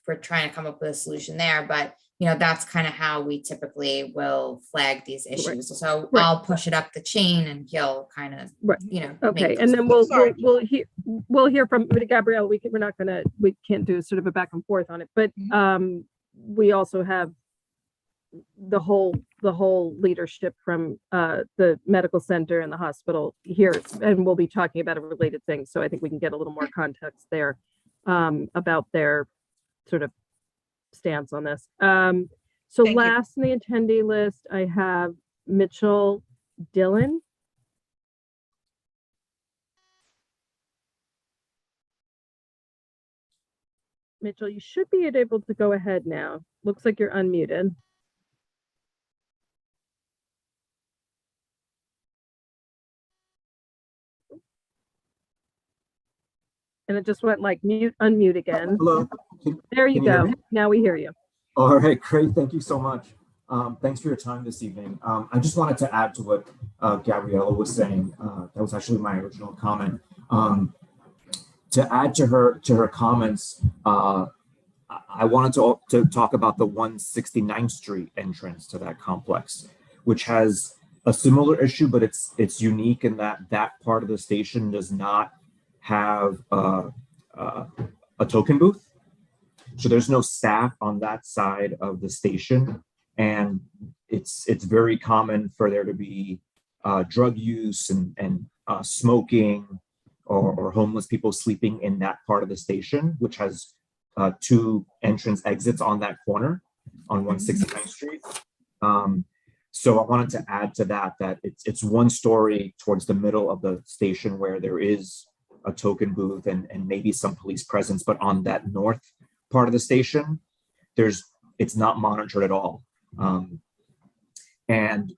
we're trying to come up with a solution there. But that's kind of how we typically will flag these issues. So I'll push it up the chain, and he'll kind of Okay, and then we'll hear from Gabrielle. We can't do sort of a back and forth on it, but we also have the whole leadership from the medical center and the hospital here, and we'll be talking about a related thing. So I think we can get a little more context there about their sort of stance on this. So last on the attendee list, I have Mitchell Dillon. Mitchell, you should be able to go ahead now. Looks like you're unmuted. And it just went like unmute again. Hello. There you go. Now we hear you. All right, great. Thank you so much. Thanks for your time this evening. I just wanted to add to what Gabriella was saying. That was actually my original comment. To add to her comments, I wanted to talk about the 169th Street entrance to that complex, which has a similar issue, but it's unique in that part of the station does not have a token booth. So there's no staff on that side of the station. And it's very common for there to be drug use and smoking or homeless people sleeping in that part of the station, which has 2 entrance exits on that corner on 169th Street. So I wanted to add to that it's one story towards the middle of the station where there is a token booth and maybe some police presence, but on that north part of the station, it's not monitored at all. And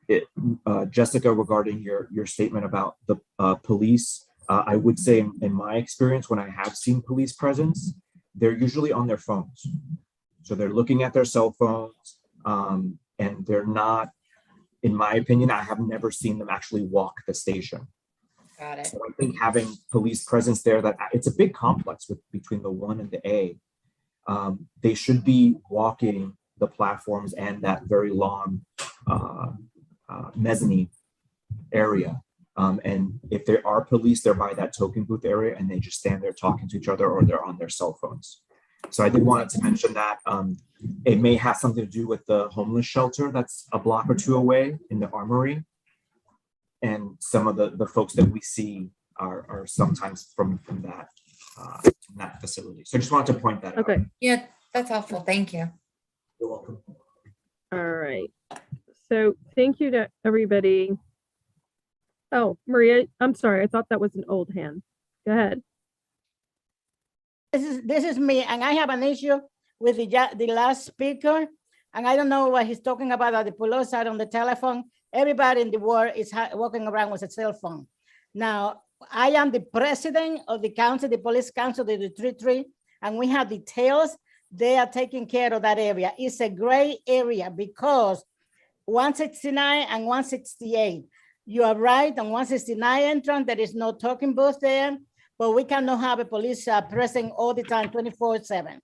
Jessica, regarding your statement about the police, I would say in my experience, when I have seen police presence, they're usually on their phones. So they're looking at their cell phones, and they're not in my opinion, I have never seen them actually walk the station. Got it. So I think having police presence there, that it's a big complex between the 1 and the A. They should be walking the platforms and that very long mezzanine area. And if there are police, they're by that token booth area and they just stand there talking to each other or they're on their cell phones. So I did want to mention that it may have something to do with the homeless shelter that's a block or two away in the Armory. And some of the folks that we see are sometimes from that facility. So I just wanted to point that out. Okay. Yeah, that's helpful. Thank you. You're welcome. All right. So thank you to everybody. Oh, Maria, I'm sorry. I thought that was an old hand. Go ahead. This is me, and I have an issue with the last speaker, and I don't know what he's talking about at the Polo side on the telephone. Everybody in the world is walking around with a cell phone. Now, I am the president of the council, the police council, the 3-3, and we have details. They are taking care of that area. It's a gray area because 169 and 168. You are right, on 169 entrance, there is no talking booth there, but we cannot have a police present all the time, 24/7.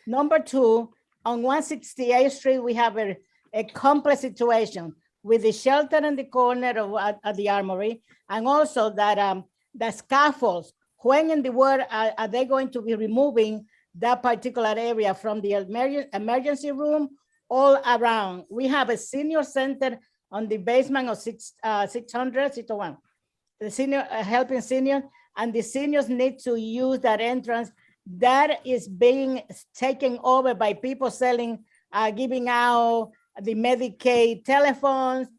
Number two, on 168th Street, we have a complex situation with the shelter in the corner of at the Armory, and also that the scaffolds. When in the world are they going to be removing that particular area from the emergency room all around? We have a senior center on the basement of 601, the senior helping senior, and the seniors need to use that entrance. That is being taken over by people selling, giving out the Medicaid telephones,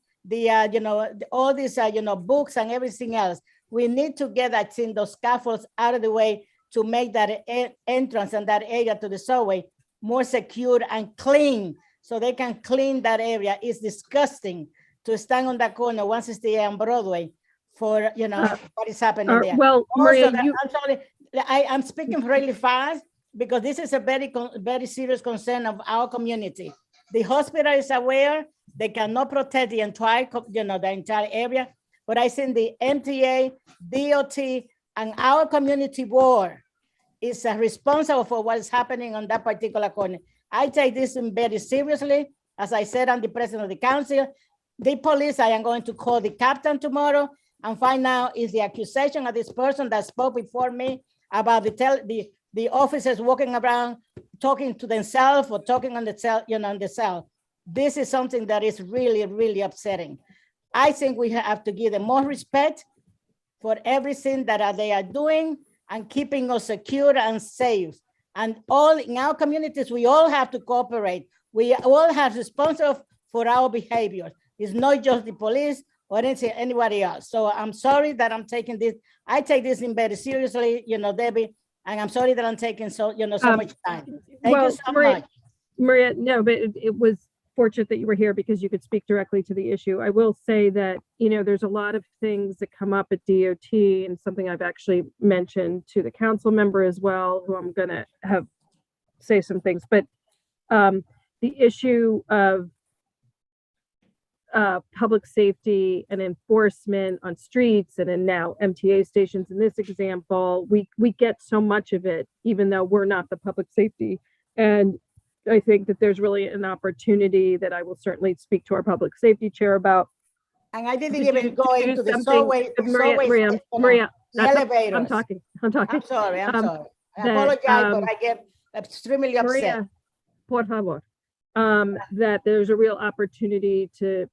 all these, books and everything else. We need to get that in those scaffolds out of the way to make that entrance and that area to the subway more secure and clean, so they can clean that area. It's disgusting to stand on that corner 168 on Broadway for, what is happening there. Well, Maria, I'm sorry, I'm speaking really fast because this is a very serious concern of our community. The hospital is aware they cannot protect the entire, the entire area, but I think the MTA, DOT, and our community board is responsible for what is happening on that particular corner. I take this very seriously. As I said, I'm the president of the council. The police, I am going to call the captain tomorrow and find out is the accusation of this person that spoke before me about the officers walking around talking to themselves or talking on the cell, on the cell. This is something that is really, really upsetting. I think we have to give them more respect for everything that they are doing and keeping us secure and safe. And all in our communities, we all have to cooperate. We all have responsibility for our behavior. It's not just the police or anybody else. So I'm sorry that I'm taking this. I take this in very seriously, Debbie, and I'm sorry that I'm taking so much time. Thank you so much. Maria, no, but it was fortunate that you were here because you could speak directly to the issue. I will say that, there's a lot of things that come up at DOT, and something I've actually mentioned to the council member as well, who I'm gonna say some things, but the issue of public safety and enforcement on streets and in now MTA stations in this example, we get so much of it, even though we're not the public safety. And I think that there's really an opportunity that I will certainly speak to our public safety chair about. And I didn't even go into the subway. Maria, elevators. I'm talking. I'm sorry. I apologize, but I get extremely upset. Maria, por favor. That there's a real opportunity to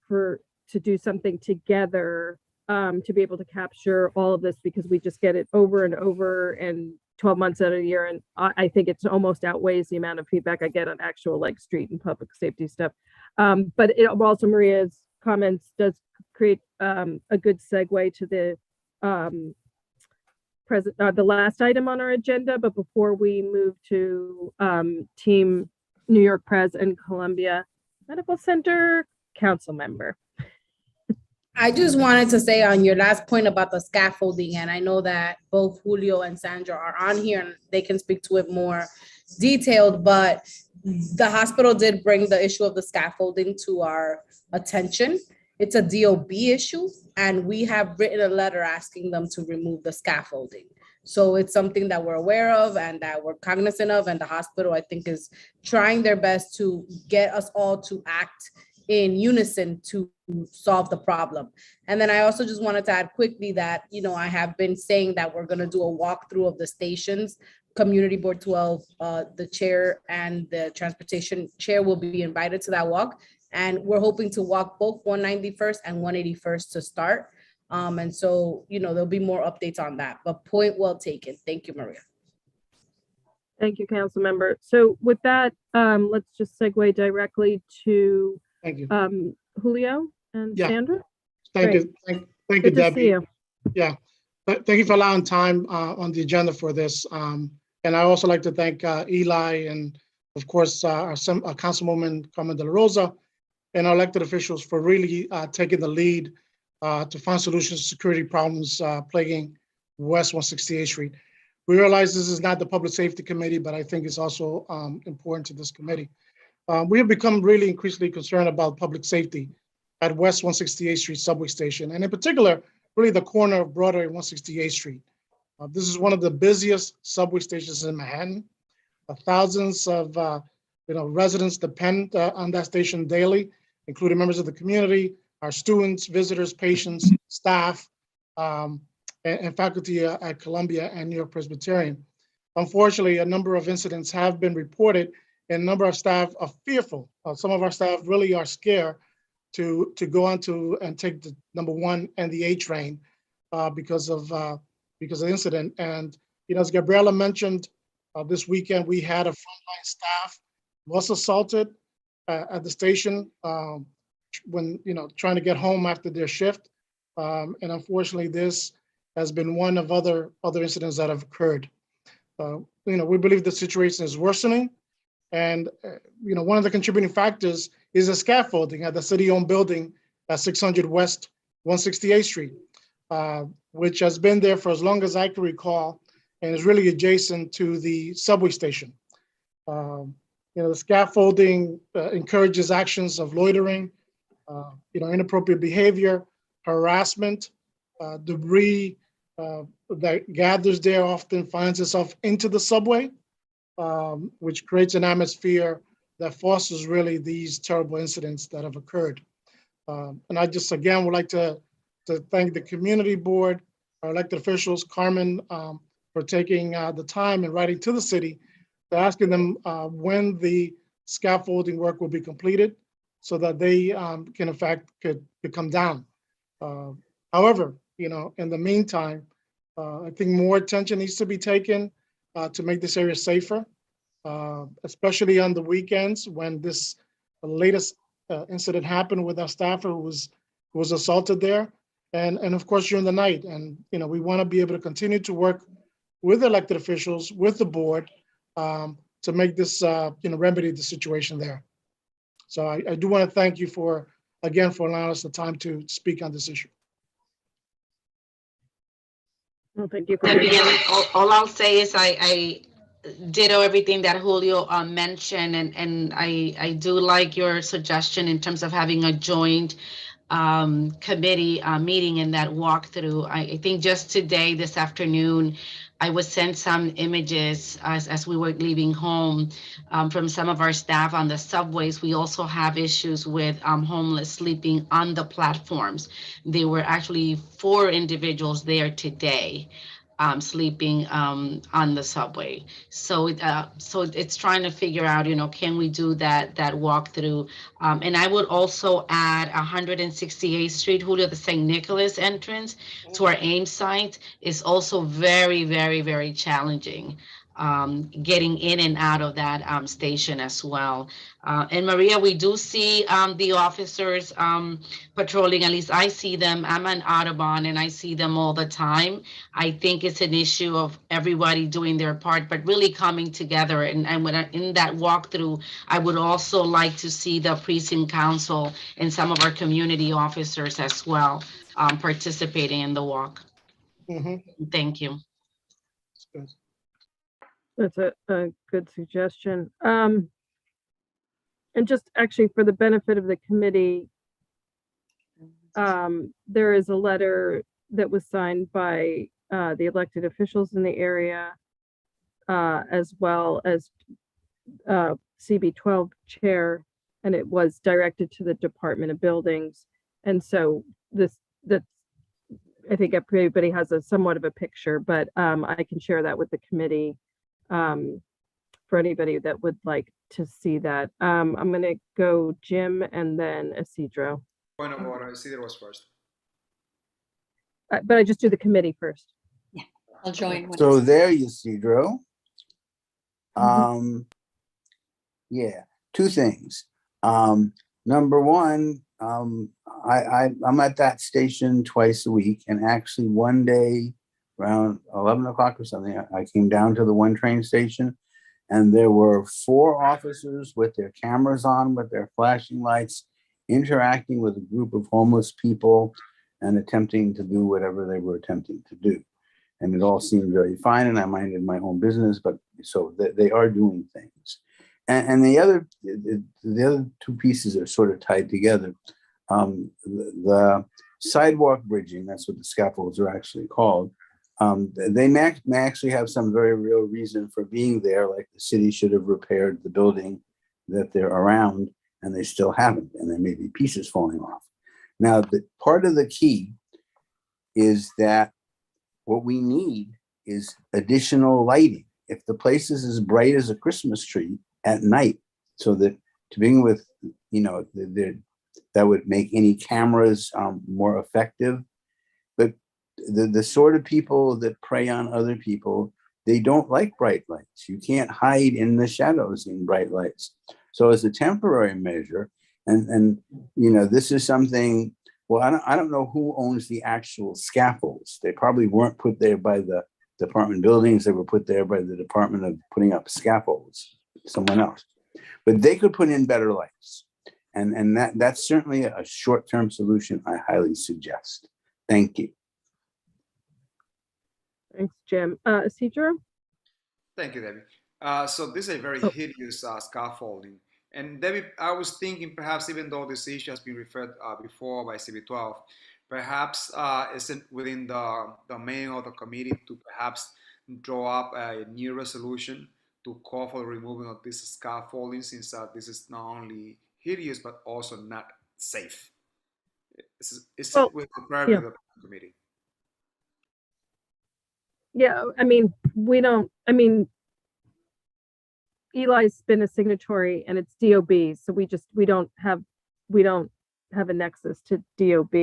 do something together to be able to capture all of this, because we just get it over and over and 12 months out of the year. And I think it's almost outweighs the amount of feedback I get on actual street and public safety stuff. But it also, Maria's comments does create a good segue to the last item on our agenda. But before we move to Team New York Pres and Columbia Medical Center council member. I just wanted to say on your last point about the scaffolding, and I know that both Julio and Sandra are on here and they can speak to it more detailed, but the hospital did bring the issue of the scaffolding to our attention. It's a DOB issue, and we have written a letter asking them to remove the scaffolding. So it's something that we're aware of and that we're cognizant of, and the hospital, I think, is trying their best to get us all to act in unison to solve the problem. And then I also just wanted to add quickly that, you know, I have been saying that we're gonna do a walkthrough of the stations. Community Board 12, the chair and the transportation chair will be invited to that walk. And we're hoping to walk both 191st and 181st to start. And so, you know, there'll be more updates on that, but point well taken. Thank you, Maria. Thank you, council member. So with that, let's just segue directly to Thank you. Julio and Yeah. Sandra. Thank Great. you. Thank you, Good to see Debbie. you. Yeah, but thank you for allowing time on the agenda for this. And I also like to thank Eli and, of course, our Councilwoman Carmen de la Rosa and our elected officials for really taking the lead to find solutions to security problems plaguing West 168th Street. We realize this is not the Public Safety Committee, but I think it's also important to this committee. We have become really increasingly concerned about public safety at West 168th Street subway station, and in particular, really the corner of Broadway and 168th Street. This is one of the busiest subway stations in Manhattan. Thousands of residents depend on that station daily, including members of the community, our students, visitors, patients, staff, and faculty at Columbia and New York Presbyterian. Unfortunately, a number of incidents have been reported, and a number of staff are fearful. Some of our staff really are scared to go on to and take the number 1 and the A train because of the incident. And as Gabriela mentioned, this weekend we had a frontline staff was assaulted at the station when trying to get home after their shift. And unfortunately, this has been one of other incidents that have occurred. We believe the situation is worsening. And, one of the contributing factors is a scaffolding at the city-owned building at 600 West 168th Street, which has been there for as long as I can recall and is really adjacent to the subway station. The scaffolding encourages actions of loitering, inappropriate behavior, harassment, debris that gathers there often finds itself into the subway, which creates an atmosphere that fosters really these terrible incidents that have occurred. And I just, again, would like to thank the community board, our elected officials, Carmen, for taking the time and writing to the city, asking them when the scaffolding work will be completed so that they can, in fact, could come down. However, in the meantime, I think more attention needs to be taken to make this area safer, especially on the weekends when this latest incident happened with our staffer who was assaulted there, and of course during the night. And we want to be able to continue to work with elected officials, with the board, to make this remedy the situation there. So I do want to thank you for allowing us the time to speak on this issue. Well, thank you. Debbie, all I'll say is I ditto everything that Julio mentioned, and I do like your suggestion in terms of having a joint committee meeting in that walkthrough. I think just today, this afternoon, I was sent some images as we were leaving home from some of our staff on the subways. We also have issues with homeless sleeping on the platforms. There were actually 4 individuals there today sleeping on the subway. So it's trying to figure out, can we do that walkthrough? And I would also add 168th Street, Julio, the St. Nicholas entrance to our AIM site is also very, very, very challenging. Getting in and out of that station as well. And Maria, we do see the officers patrolling, at least I see them. I'm on Audubon and I see them all the time. I think it's an issue of everybody doing their part, but really coming together. And when in that walkthrough, I would also like to see the precinct council and some of our community officers as well participating in the walk. Mm-hmm. Thank you. That's a good suggestion. And just actually for the benefit of the committee, there is a letter that was signed by the elected officials in the area, as well as CB12 chair, and it was directed to the Department of Buildings. And so I think everybody has a somewhat of a picture, but I can share that with the committee for anybody that would like to see that. I'm going to go Jim and then Isidro. Point of order, Isidro was first. But I just do the committee first. I'll join. when So it's- there, Isidro. Yeah, two things. Number one, I'm at that station twice a week, and actually one day around 11 o'clock or something, I came down to the one train station, and there were 4 officers with their cameras on, with their flashing lights, interacting with a group of homeless people and attempting to do whatever they were attempting to do. And it all seemed very fine, and I minded my own business, but so they are doing things. And the other two pieces are sort of tied together. The sidewalk bridging, that's what the scaffolds are actually called. They may actually have some very real reason for being there, like the city should have repaired the building that they're around, and they still haven't, and there may be pieces falling off. Now, the part of the key is that what we need is additional lighting. If the place is as bright as a Christmas tree at night, so that to begin with, that would make any cameras more effective. But the sort of people that prey on other people, they don't like bright lights. You can't hide in the shadows in bright lights. So as a temporary measure, and this is something, well, I don't know who owns the actual scaffolds. They probably weren't put there by the Department of Buildings. They were put there by the Department of putting up scaffolds, someone else. But they could put in better lights. And that's certainly a short-term solution I highly suggest. Thank you. Thanks, Jim. Isidro? Thank you, Debbie. So this is a very hideous scaffolding. And Debbie, I was thinking perhaps even though this issue has been referred before by CB12, perhaps isn't within the domain of the committee to perhaps draw up a new resolution to call for the removing of this scaffolding, since this is not only hideous but also not safe. It's with the priority of the committee. Yeah, Eli's been a signatory and it's DOB, so we don't have a nexus to DOB.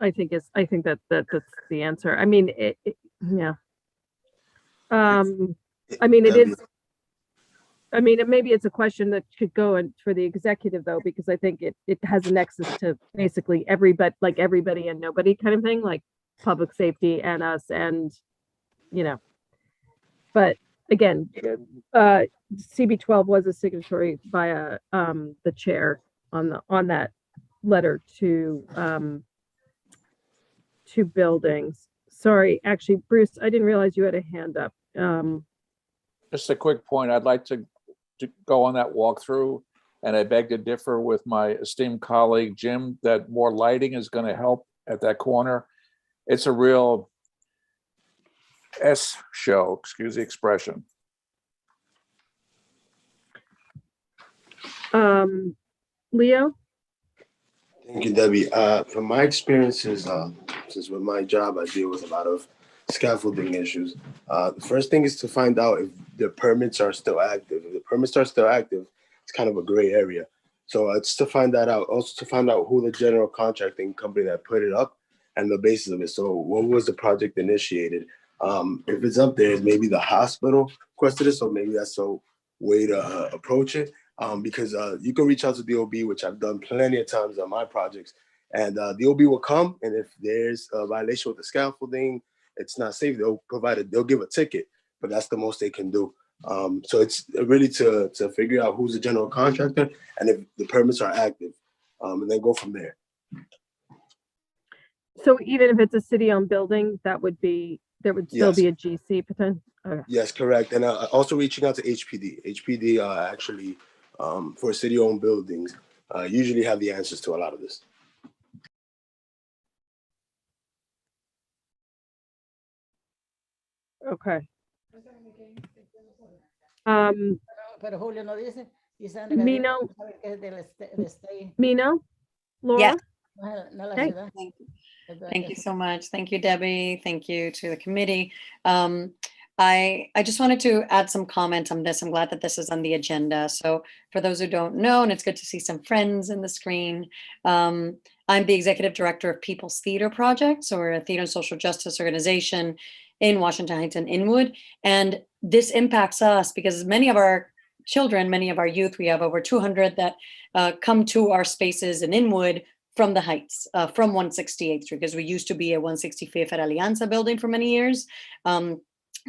I think that's the answer. Maybe it's a question that should go in for the executive though, because I think it has a nexus to basically everybody and nobody kind of thing, like public safety and us, and but again, CB12 was a signatory via the chair on that letter to buildings. Sorry, actually, Bruce, I didn't realize you had a hand up. Just a quick point. I'd like to go on that walkthrough, and I beg to differ with my esteemed colleague, Jim, that more lighting is going to help at that corner. It's a real S show, excuse the expression. Leo? Thank you, Debbie. From my experiences, since with my job, I deal with a lot of scaffolding issues. The first thing is to find out if the permits are still active. If the permits are still active, it's kind of a gray area. So it's to find that out. Also to find out who the general contracting company that put it up and the basis of it. So when was the project initiated? If it's up there, maybe the hospital requested it. So maybe that's a way to approach it. Because you can reach out to DOB, which I've done plenty of times on my projects, and DOB will come, and if there's a violation with the scaffolding, it's not safe, they'll give a ticket, but that's the most they can do. So it's really to figure out who's the general contractor and if the permits are active, and then go from there. So even if it's a city-owned building, there would still be a GC potential? Okay. Yes, correct. And also reaching out to HPD. HPD actually for city-owned buildings usually have the answers to a lot of this. Okay. Pero Julio no dice, Mino, Mino, Mino, Laura? Yes. no la Hey. ciudad. Thank you so much. Thank you, Debbie. Thank you to the committee. I just wanted to add some comments on this. I'm glad that this is on the agenda. So for those who don't know, and it's good to see some friends in the screen, I'm the executive director of People's Theater Project. So we're a theater and social justice organization in Washington Heights and Inwood. And this impacts us because many of our children, many of our youth, we have over 200 that come to our spaces in Inwood from the Heights, from 168th Street, because we used to be a 165th at Alianza building for many years.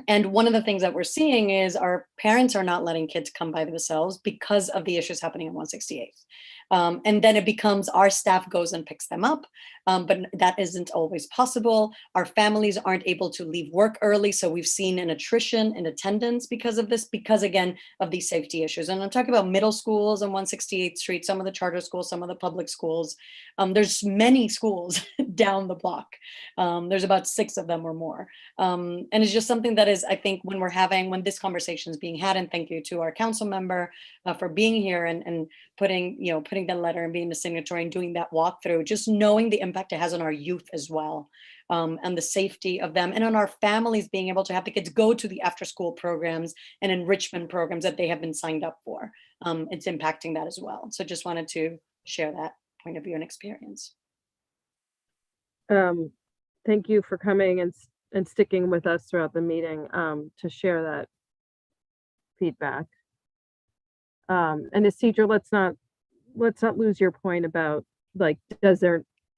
And one of the things that we're seeing is our parents are not letting kids come by themselves because of the issues happening in 168th. And then it becomes our staff goes and picks them up, but that isn't always possible. Our families aren't able to leave work early. So we've seen an attrition in attendance because of this, because again, of these safety issues. And I'm talking about middle schools on 168th Street, some of the charter schools, some of the public schools. There's many schools down the block. There's about 6 of them or more. And it's just something that is, I think, when this conversation is being had, and thank you to our council member for being here and putting the letter and being the signatory and doing that walkthrough, just knowing the impact it has on our youth as well, and the safety of them, and on our families being able to have the kids go to the after school programs and enrichment programs that they have been signed up for. It's impacting that as well. So just wanted to share that point of view and experience. Thank you for coming and sticking with us throughout the meeting to share that feedback. And Isidro, let's not lose your point about, like,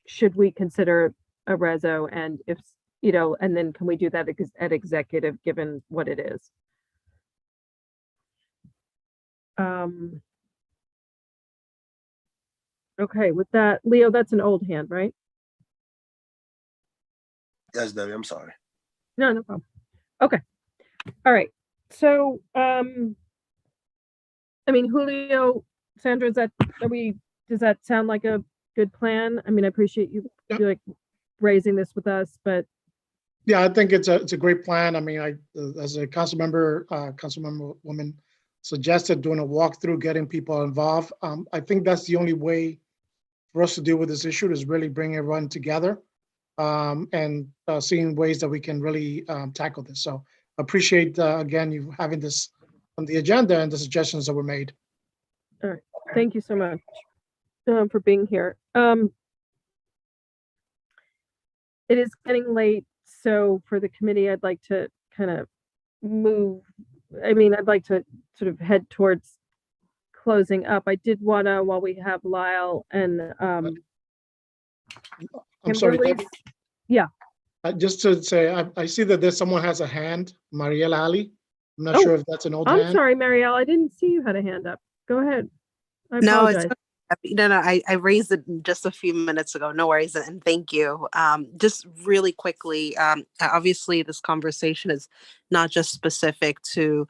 should we consider a reso, and if, and then can we do that at executive given what it is? Okay, with that, Leo, that's an old hand, right? Yes, Debbie, I'm sorry. No problem. Okay. All right. So, I mean, Julio, Sandra, does that sound like a good plan? I mean, I appreciate you like raising this with us, but. Yeah, I think it's a great plan. I mean, as a council member woman suggested, doing a walkthrough, getting people involved. I think that's the only way for us to deal with this issue, is really bring everyone together and seeing ways that we can really tackle this. So appreciate, again, you having this on the agenda and the suggestions that were made. All right. Thank you so much for being here. It is getting late. So for the committee, I'd like to kind of I'd like to sort of head towards closing up. I did want to, while we have Lyle and I'm sorry, Debbie. Yeah. Just to say, I see that there's someone has a hand, Marielle Ali. I'm not sure if that's an old hand. I'm sorry, Marielle. I didn't see you had a hand up. Go ahead. I No, apologize. I raised it just a few minutes ago. No worries, and thank you. Just really quickly, obviously this conversation is not just specific to,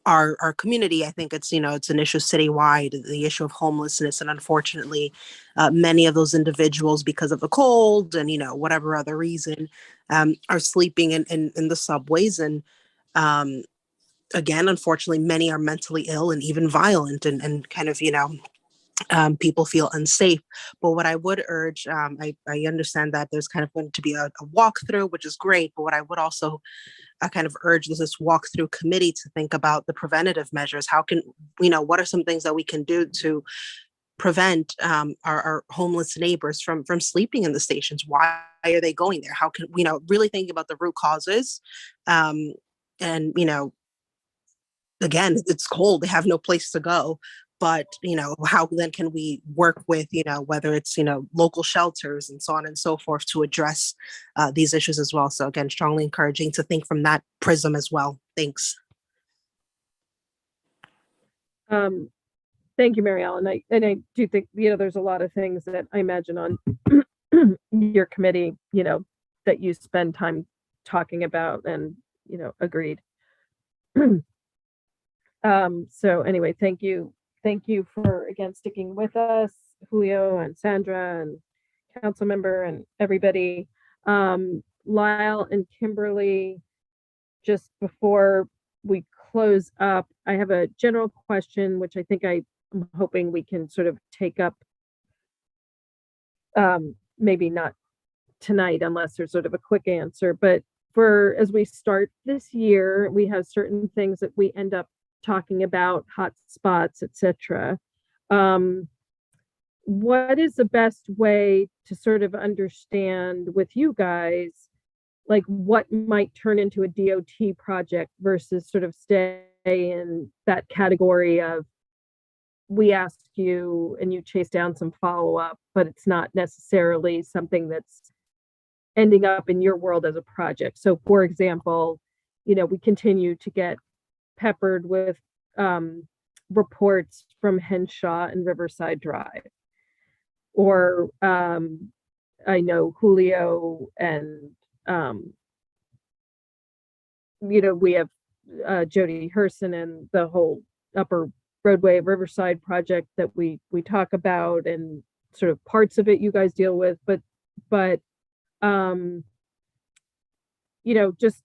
our community. I think it's, it's an issue citywide, the issue of homelessness, and unfortunately, many of those individuals, because of the cold and, whatever other reason, are sleeping in the subways. And again, unfortunately, many are mentally ill and even violent, and kind of, people feel unsafe. But what I would urge, I understand that there's kind of going to be a walkthrough, which is great. But what I would also kind of urge this walkthrough committee to think about the preventative measures. How can, what are some things that we can do to prevent our homeless neighbors from sleeping in the stations? Why are they going there? How can, really think about the root causes? And, again, it's cold. They have no place to go. But, how then can we work with, whether it's, local shelters and so on and so forth to address these issues as well. So again, strongly encouraging to think from that prism as well. Thanks. Thank you, Marielle. And I do think, there's a lot of things that I imagine on your committee, that you spend time talking about, and, agreed. So anyway, thank you. Thank you for, again, sticking with us, Julio and Sandra and council member and everybody. Lyle and Kimberly, just before we close up, I have a general question, which I think I'm hoping we can sort of take up, maybe not tonight unless there's sort of a quick answer, but for as we start this year, we have certain things that we end up talking about, hot spots, etc. What is the best way to sort of understand with you guys, like what might turn into a DOT project versus sort of stay in that category of we asked you and you chase down some follow-up, but it's not necessarily something that's ending up in your world as a project. So for example, you know, we continue to get peppered with reports from Henshaw and Riverside Drive. Or I know Julio and you know, we have Jody Herson and the whole Upper Roadway Riverside project that we talk about, and sort of parts of it you guys deal with, but you know, just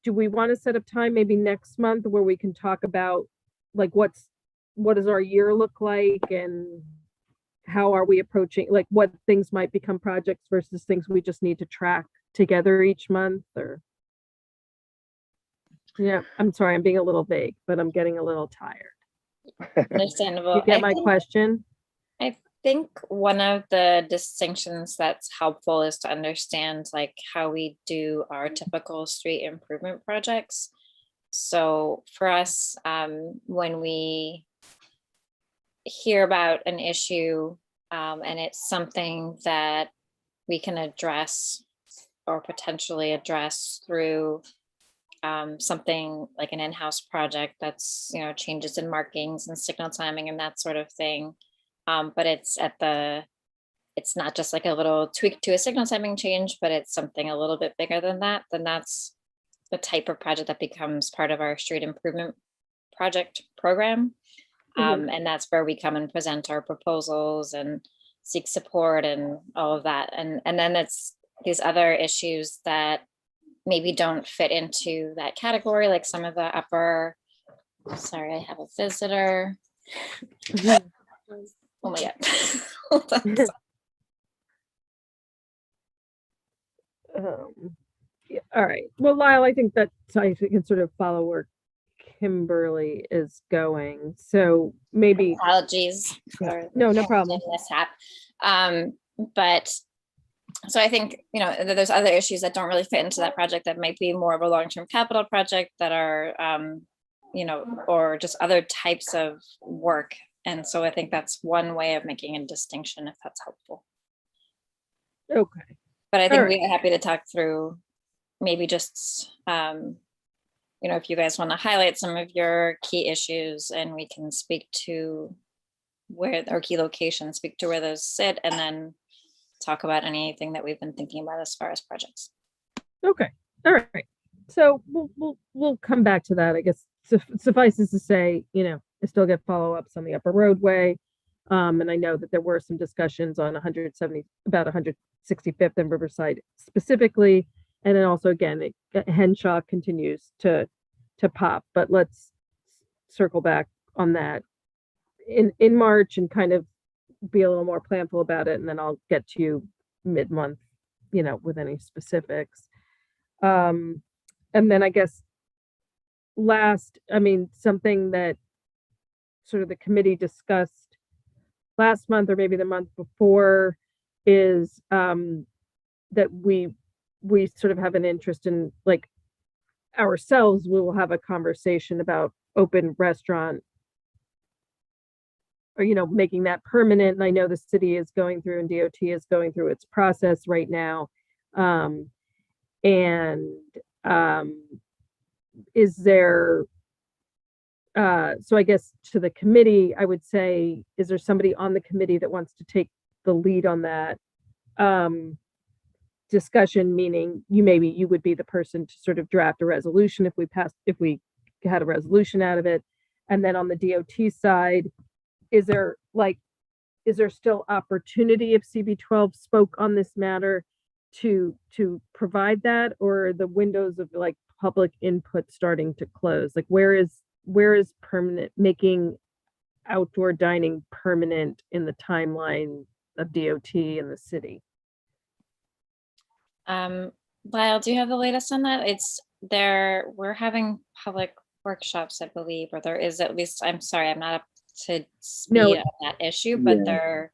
do we want to set up time maybe next month where we can talk about like what does our year look like and how are we approaching, like what things might become projects versus things we just need to track together each month? Or yeah, I'm sorry, I'm being a little vague, but I'm getting a little tired. Understandable. You get I my think- question? I think one of the distinctions that's helpful is to understand like how we do our typical street improvement projects. So for us, when we hear about an issue and it's something that we can address or potentially address through something like an in-house project that's, you know, changes in markings and signal timing and that sort of thing. But it's not just like a little tweak to a signal timing change, but it's something a little bit bigger than that, then that's the type of project that becomes part of our street improvement project program. And that's where we come and present our proposals and seek support and all of that. And then it's these other issues that maybe don't fit into that category, like some of the upper, sorry, I have a visitor. Oh my God. Hold on. Yeah, all right. Well, Lyle, I think that I can sort of follow where Kimberly is going. So maybe Apologies for no problem. mishap. But so I think, you know, there's other issues that don't really fit into that project that might be more of a long-term capital project that are, you know, or just other types of work. And so I think that's one way of making a distinction, if that's helpful. Okay. But I think All right. we're happy to talk through maybe just, you know, if you guys want to highlight some of your key issues and we can speak to where our key locations, speak to where those sit, and then talk about anything that we've been thinking about as far as projects. Okay. All right. So we'll come back to that. I guess suffices to say, you know, I still get follow-ups on the Upper Roadway. And I know that there were some discussions on 165th and Riverside specifically. And then also, again, Henshaw continues to pop, but let's circle back on that in March and kind of be a little more planful about it. And then I'll get to you mid-month, you know, with any specifics. And then I guess last, I mean, something that sort of the committee discussed last month or maybe the month before is that we sort of have an interest in, like, ourselves, we will have a conversation about open restaurant or, you know, making that permanent. And I know the city is going through and DOT is going through its process right now. Is there, so I guess to the committee, I would say, is there somebody on the committee that wants to take the lead on that discussion, meaning you would be the person to sort of draft a resolution if we had a resolution out of it. And then on the DOT side, is there still opportunity if CB12 spoke on this matter to provide that, or are the windows of like public input starting to close? Like where is permanent, making outdoor dining permanent in the timeline of DOT and the city? Lyle, do you have the latest on that? We're having public workshops, I believe, or there is, at least, I'm sorry, I'm not up to speed on that issue, but there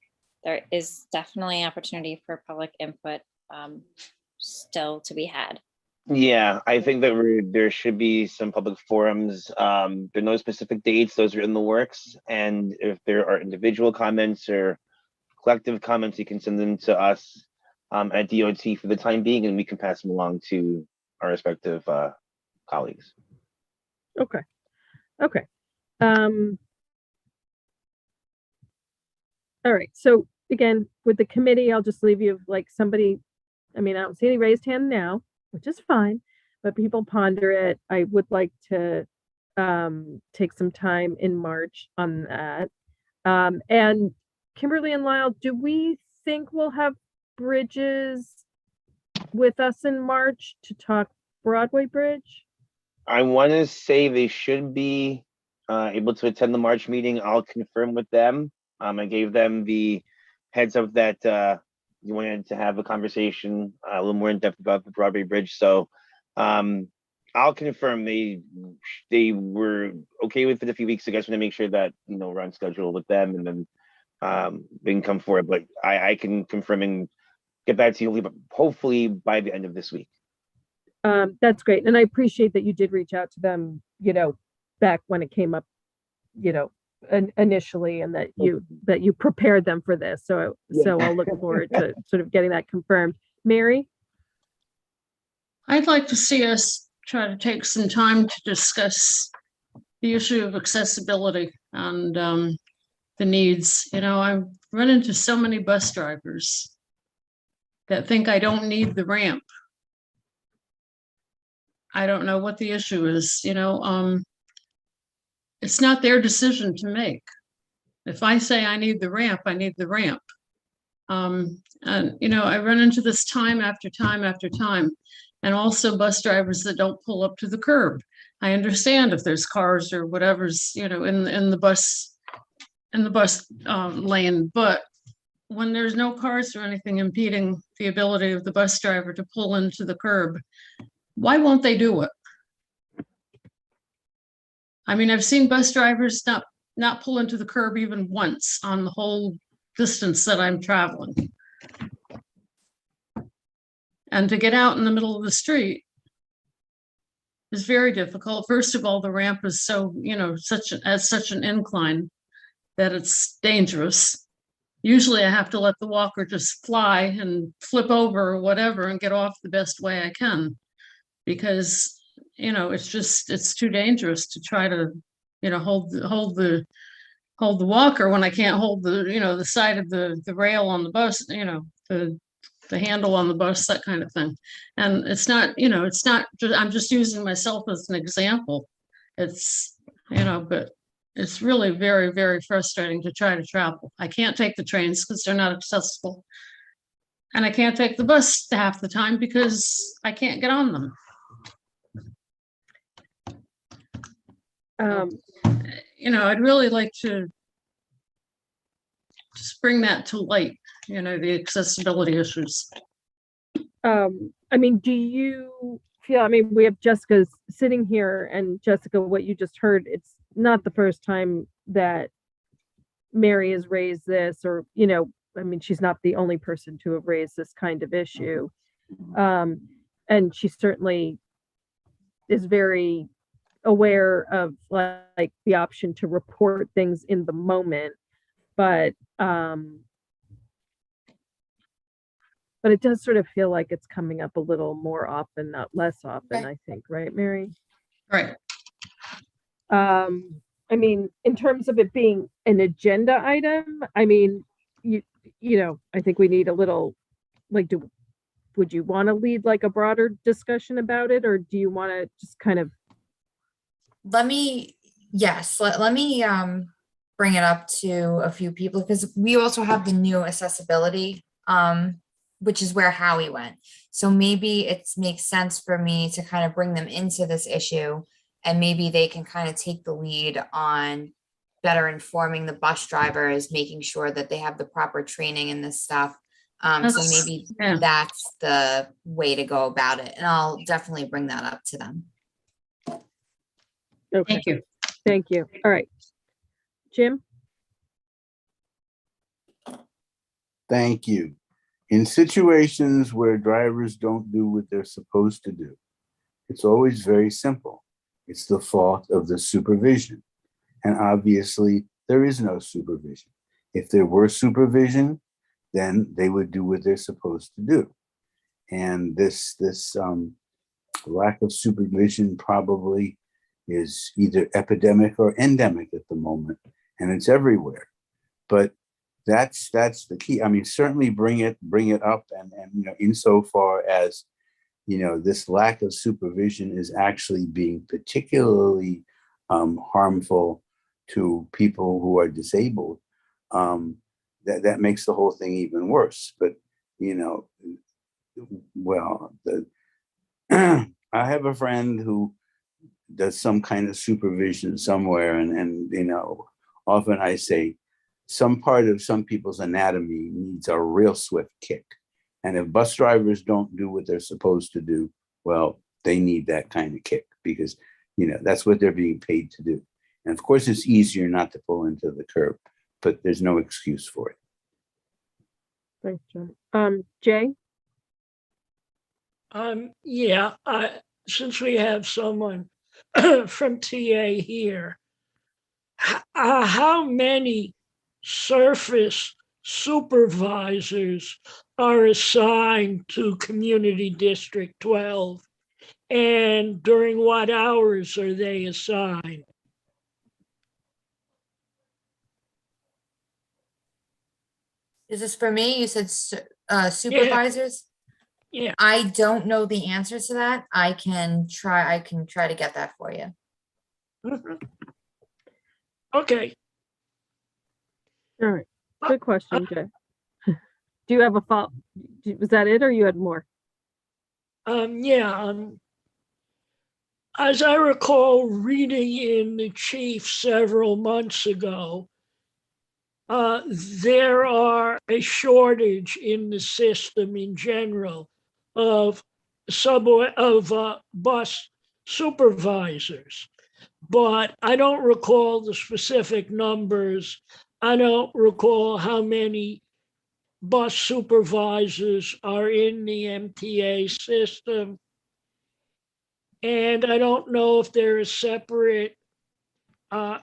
is definitely opportunity for public input still to be had. Yeah, I think that there should be some public forums. There are no specific dates; those are in the works. And if there are individual comments or collective comments, you can send them to us at DOT for the time being, and we can pass them along to our respective colleagues. Okay. All right. So again, with the committee, I'll just leave you like somebody. I mean, I don't see any raised hand now, which is fine, but people ponder it. I would like to take some time in March on that. And Kimberly and Lyle, do we think we'll have Bridges with us in March to talk Broadway Bridge? I want to say they should be able to attend the March meeting. I'll confirm with them. I gave them the heads up that you wanted to have a conversation a little more in depth about the Broadway Bridge. So I'll confirm they were okay with it a few weeks ago. I just want to make sure that we're on schedule with them, and then they can come forward. But I can confirm and get back to you hopefully by the end of this week. That's great. And I appreciate that you did reach out to them, back when it came up, initially, and that you prepared them for this. So I'll look forward to sort of getting that confirmed. Mary? I'd like to see us try to take some time to discuss the issue of accessibility and the needs. I've run into so many bus drivers that think I don't need the ramp. I don't know what the issue is, it's not their decision to make. If I say I need the ramp, I need the ramp. And, I run into this time after time after time, and also bus drivers that don't pull up to the curb. I understand if there's cars or whatever's, in the bus lane, but when there's no cars or anything impeding the ability of the bus driver to pull into the curb, why won't they do it? I mean, I've seen bus drivers not pull into the curb even once on the whole distance that I'm traveling. And to get out in the middle of the street is very difficult. First of all, the ramp is so, such an incline that it's dangerous. Usually I have to let the walker just fly and flip over or whatever and get off the best way I can, because it's too dangerous to try to hold the walker when I can't hold the side of the rail on the bus, the handle on the bus, that kind of thing. And it's not just, I'm just using myself as an example. It's but it's really very, very frustrating to try to travel. I can't take the trains because they're not accessible, and I can't take the bus half the time because I can't get on them. I'd really like to just bring that to light, the accessibility issues. I mean, do you feel, we have Jessica sitting here, and Jessica, what you just heard, it's not the first time that Mary has raised this, or, she's not the only person to have raised this kind of issue. And she certainly is very aware of like the option to report things in the moment, but it does sort of feel like it's coming up a little more often, not less often, I think, right, Mary? Right. In terms of it being an agenda item, I think we need a little, like, would you want to lead like a broader discussion about it, or do you want to just kind of? Let me Yes, let me bring it up to a few people because we also have the new accessibility, which is where Howie went. So maybe it makes sense for me to kind of bring them into this issue, and maybe they can kind of take the lead on better informing the bus drivers, making sure that they have the proper training in this stuff. So maybe that's the way to go about it. And I'll definitely bring that up to them. Okay. Thank you. Thank you. All right. Jim? Thank you. In situations where drivers don't do what they're supposed to do, it's always very simple. It's the fault of the supervision. And obviously, there is no supervision. If there were supervision, then they would do what they're supposed to do. And this lack of supervision probably is either epidemic or endemic at the moment, and it's everywhere. But that's the key. I mean, certainly bring it up, and you know, insofar as, you know, this lack of supervision is actually being particularly harmful to people who are disabled, that makes the whole thing even worse. But, you know, well, I have a friend who does some kind of supervision somewhere, and you know, often I say some part of some people's anatomy needs a real swift kick. And if bus drivers don't do what they're supposed to do, well, they need that kind of kick, because, you know, that's what they're being paid to do. And of course, it's easier not to pull into the curb, but there's no excuse for it. Thanks, John. Jay? Yeah, since we have someone from TA here, how many surface supervisors are assigned to Community District 12? And during what hours are they assigned? Is this for me? You said supervisors? Yeah. I don't know the answer to that. I can try to get that for you. Okay. All right. Good question, Jay. Do you have a follow? Was that it, or you had more? Yeah. As I recall reading in the chief several months ago, there are a shortage in the system in general of bus supervisors, but I don't recall the specific numbers. I don't recall how many bus supervisors are in the MTA system. And I don't know if there are separate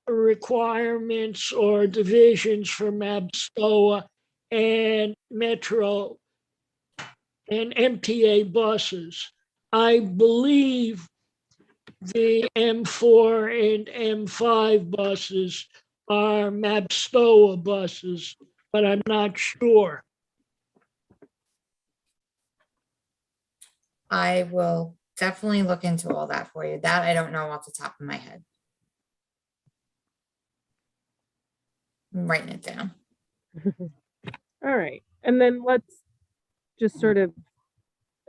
requirements or divisions for MABSTOA and Metro and MTA buses. I believe the M4 and M5 buses are MABSTOA buses, but I'm not sure. I will definitely look into all that for you. That I don't know off the top of my head. I'm writing it down. All right. And then let's just sort of,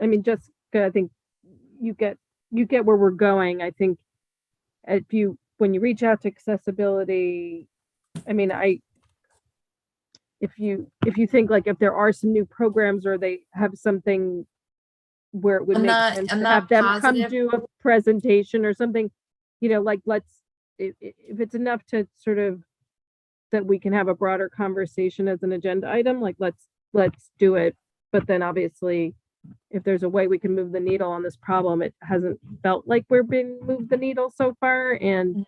I mean, Jessica, I think you get where we're going. I think when you reach out to accessibility, I mean, if you think like if there are some new programs or they have something where it would make sense to have them come do a presentation or something, you know, like if it's enough to sort of that we can have a broader conversation as an agenda item, like let's do it. But then obviously, if there's a way we can move the needle on this problem, it hasn't felt like we're being moved the needle so far. And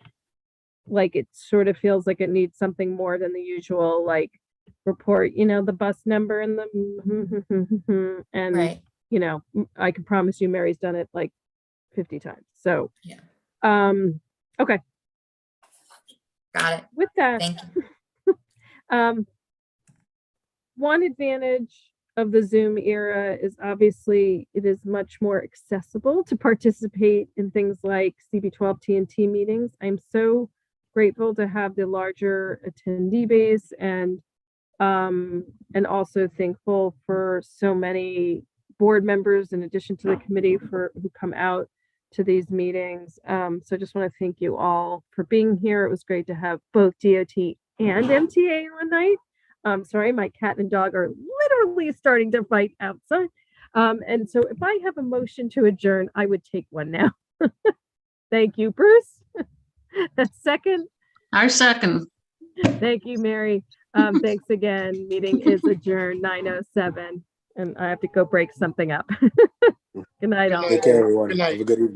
like, it sort of feels like it needs something more than the usual, like report, you know, the bus number and the, and, right. You know, I can promise you Mary's done it like 50 times. So, yeah. Okay. Got it. With that, thank you. One advantage of the Zoom era is obviously it is much more accessible to participate in things like CB12 TNT meetings. I'm so grateful to have the larger attendee base and also thankful for so many board members in addition to the committee who come out to these meetings. So I just want to thank you all for being here. It was great to have both DOT and MTA one night. Sorry, my cat and dog are literally starting to fight outside. And so if I have a motion to adjourn, I would take one now. Thank you, Bruce. A second. I second. Thank you, Mary. Thanks again. Meeting is adjourned 9:07, and I have to go break something up. Good night, all. Take care, everyone. Good night. Have a good evening.